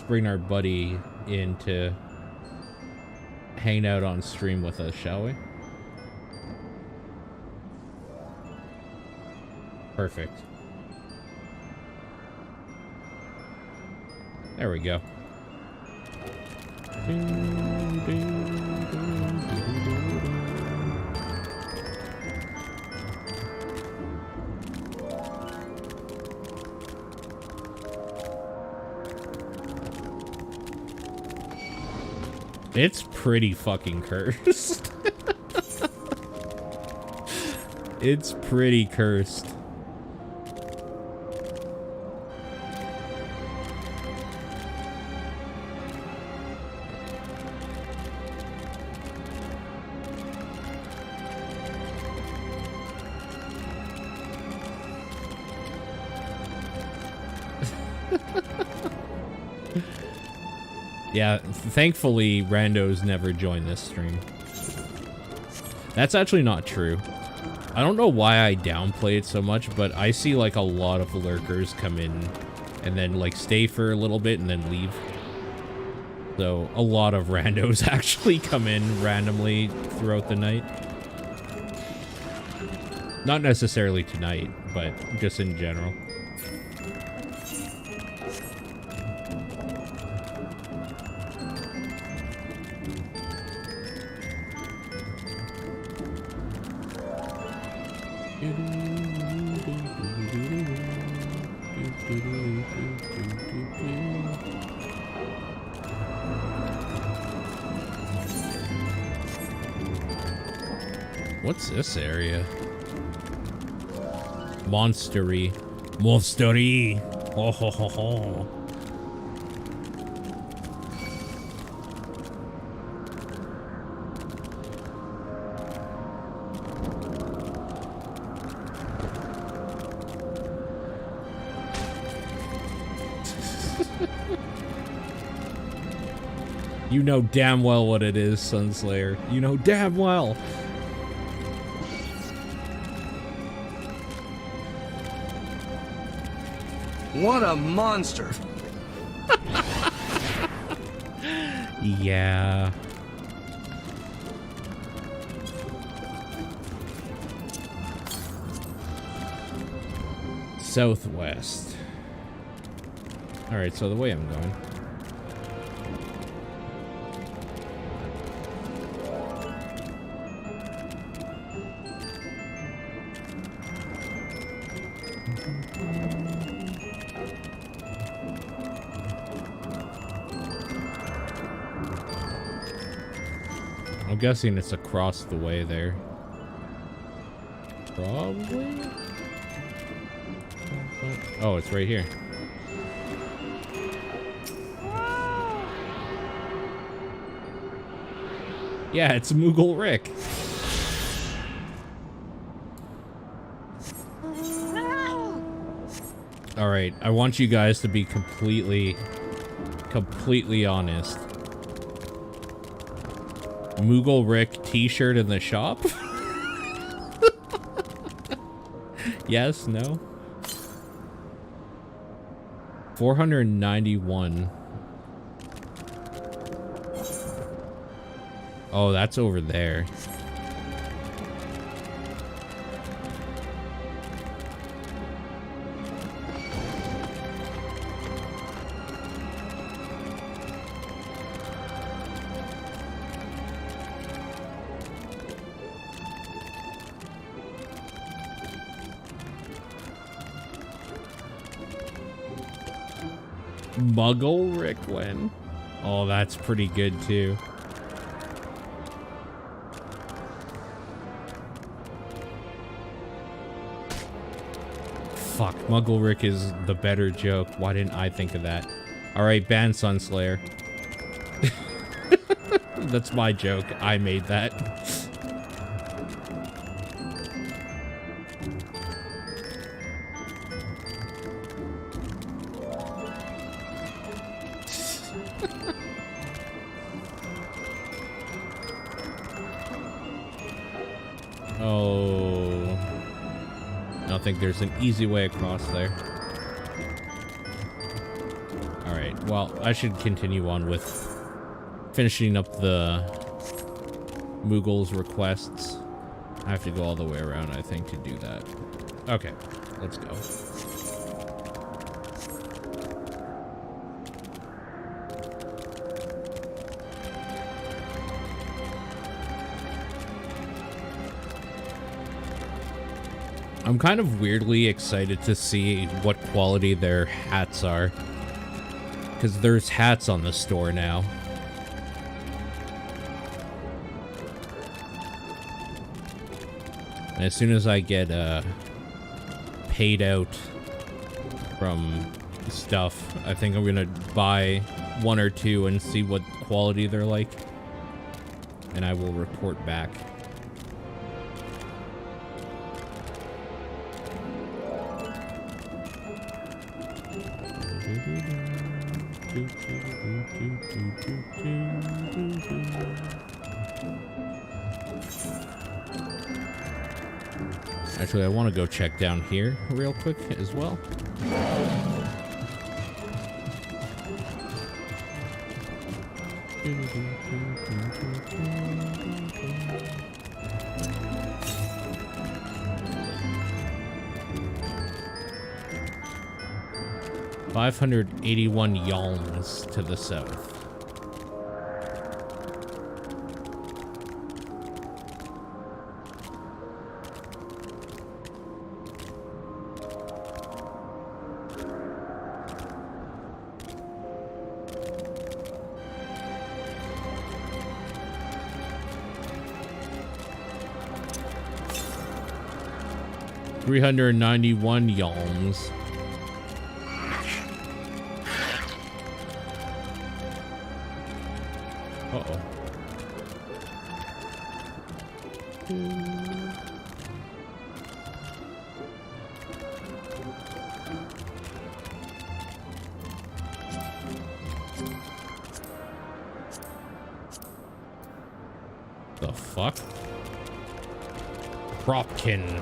bring our buddy in to hang out on stream with us, shall we? Perfect. There we go. It's pretty fucking cursed. It's pretty cursed. Yeah, thankfully, randos never join this stream. That's actually not true. I don't know why I downplay it so much, but I see, like, a lot of lurkers come in and then, like, stay for a little bit and then leave. So, a lot of randos actually come in randomly throughout the night. Not necessarily tonight, but just in general. What's this area? Monstery. Monstery. Oh ho ho ho. You know damn well what it is, Sunslayer. You know damn well. What a monster. Yeah. Southwest. Alright, so the way I'm going. I'm guessing it's across the way there. Probably? Oh, it's right here. Yeah, it's Moogle Rick. Alright, I want you guys to be completely honest. Moogle Rick t-shirt in the shop? Yes, no. 491. Oh, that's over there. Muggle Rickwin. Oh, that's pretty good too. Fuck, Muggle Rick is the better joke. Why didn't I think of that? Alright, ban Sunslayer. That's my joke. I made that. Oh, I don't think there's an easy way across there. All right, well, I should continue on with finishing up the Moogle's requests. I have to go all the way around, I think, to do that. Okay, let's go. I'm kind of weirdly excited to see what quality their hats are, because there's hats on the store now. And as soon as I get paid out from stuff, I think I'm gonna buy one or two and see what quality they're like, and I will report back. Actually, I want to go check down here real quick as well. $581 yalms to the south. $391 yalms. Uh-oh. The fuck? Kropkin.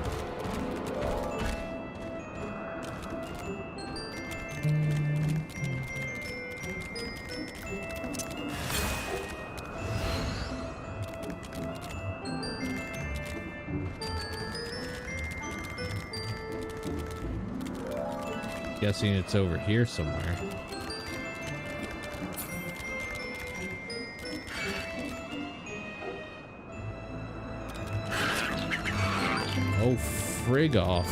Guessing it's over here somewhere. Oh, frig off.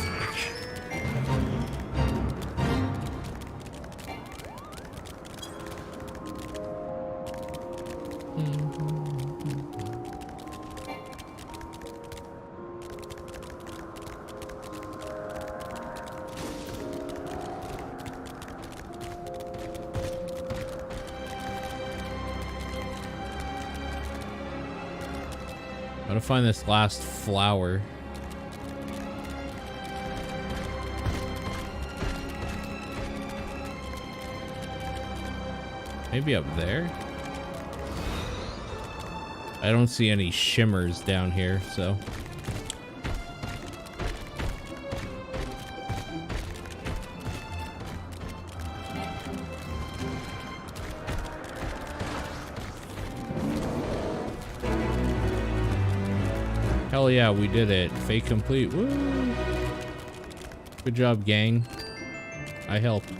Gotta find this last flower. Maybe up there? I don't see any shimmers down here, so. Hell yeah, we did it. Fate complete. Woo! Good job, gang. I helped.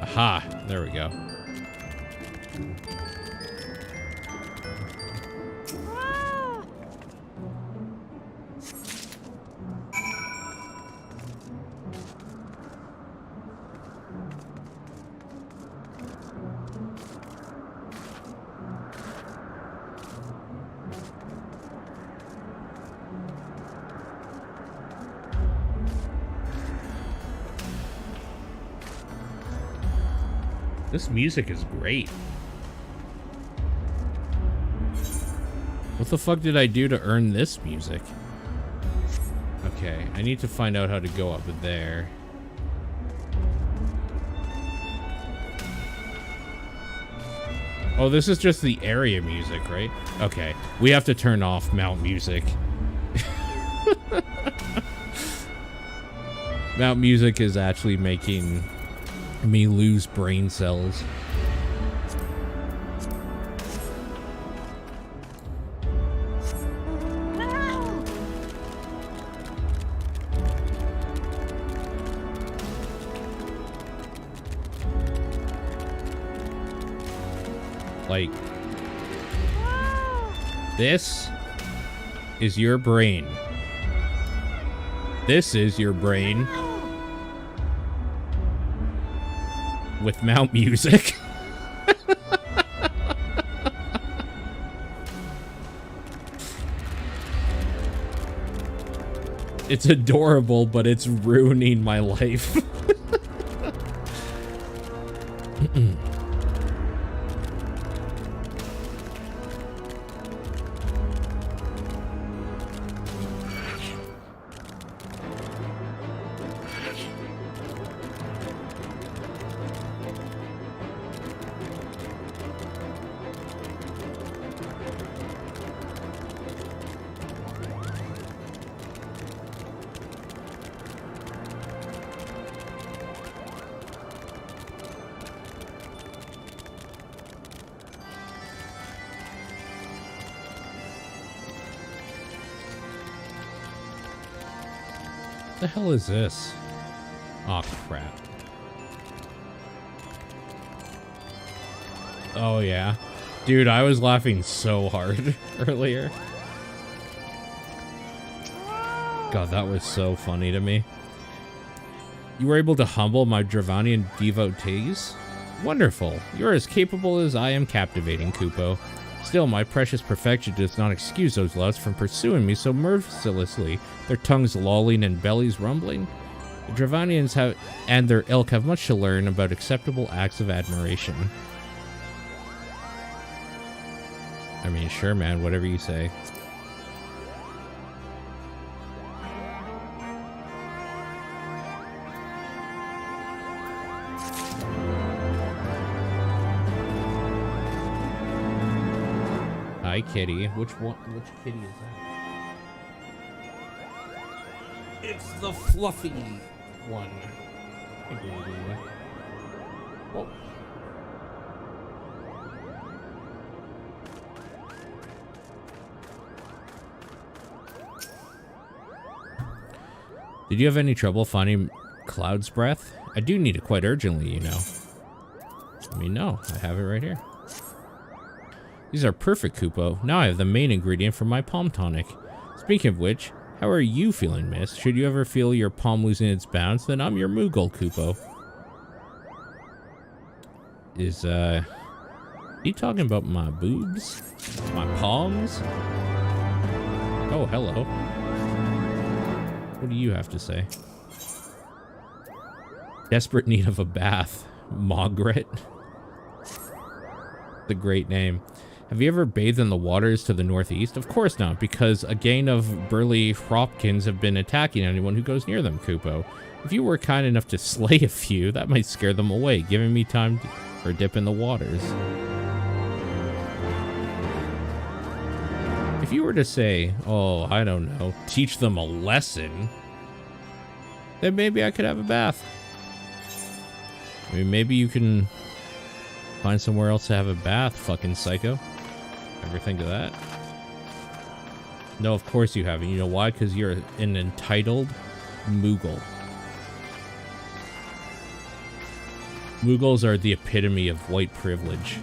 Aha! There we go. This music is great. What the fuck did I do to earn this music? Okay, I need to find out how to go up there. Oh, this is just the area music, right? Okay, we have to turn off mount music. Mount music is actually making me lose brain cells. Like, this is your brain. This is your brain. With mount music. It's adorable, but it's ruining my life. The hell is this? Oh crap. Oh yeah. Dude, I was laughing so hard earlier. God, that was so funny to me. You were able to humble my Dravanian devotees? Wonderful. You're as capable as I am captivating, Kupo. Still, my precious perfection does not excuse those loves from pursuing me so mercilessly, their tongues lolling and bellies rumbling. The Dravanians and their ilk have much to learn about acceptable acts of admiration. I mean, sure, man, whatever you say. Hi, kitty. Which kitty is that? It's the fluffy one. Oh. Did you have any trouble finding Cloud's Breath? I do need it quite urgently, you know. I mean, no, I have it right here. These are perfect, Kupo. Now I have the main ingredient for my palm tonic. Speaking of which, how are you feeling, miss? Should you ever feel your palm losing its bounds, then I'm your Moogle, Kupo. Is, you talking about my boobs? My palms? Oh, hello. What do you have to say? Desperate need of a bath. Mogret. The great name. Have you ever bathed in the waters to the northeast? Of course not, because a gang of burly Hropkins have been attacking anyone who goes near them, Kupo. If you were kind enough to slay a few, that might scare them away, giving me time for a dip in the waters. If you were to say, oh, I don't know, teach them a lesson, then maybe I could have a bath. I mean, maybe you can Find somewhere else to have a bath, fucking psycho. Ever think of that? No, of course you haven't. You know why? Because you're an entitled Moogle. Moogles are the epitome of white privilege.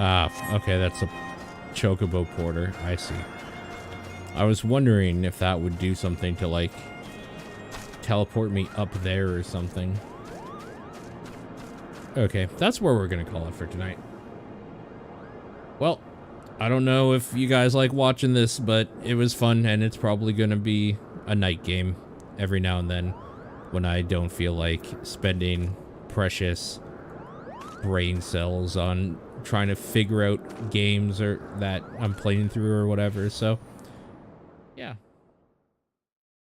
Ah, okay, that's a chocobo porter. I see. I was wondering if that would do something to, like, teleport me up there or something. Okay, that's where we're gonna call it for tonight. Well, I don't know if you guys like watching this, but it was fun, and it's probably gonna be a night game every now and then when I don't feel like spending precious brain cells on trying to figure out games or that I'm playing through or whatever. So yeah.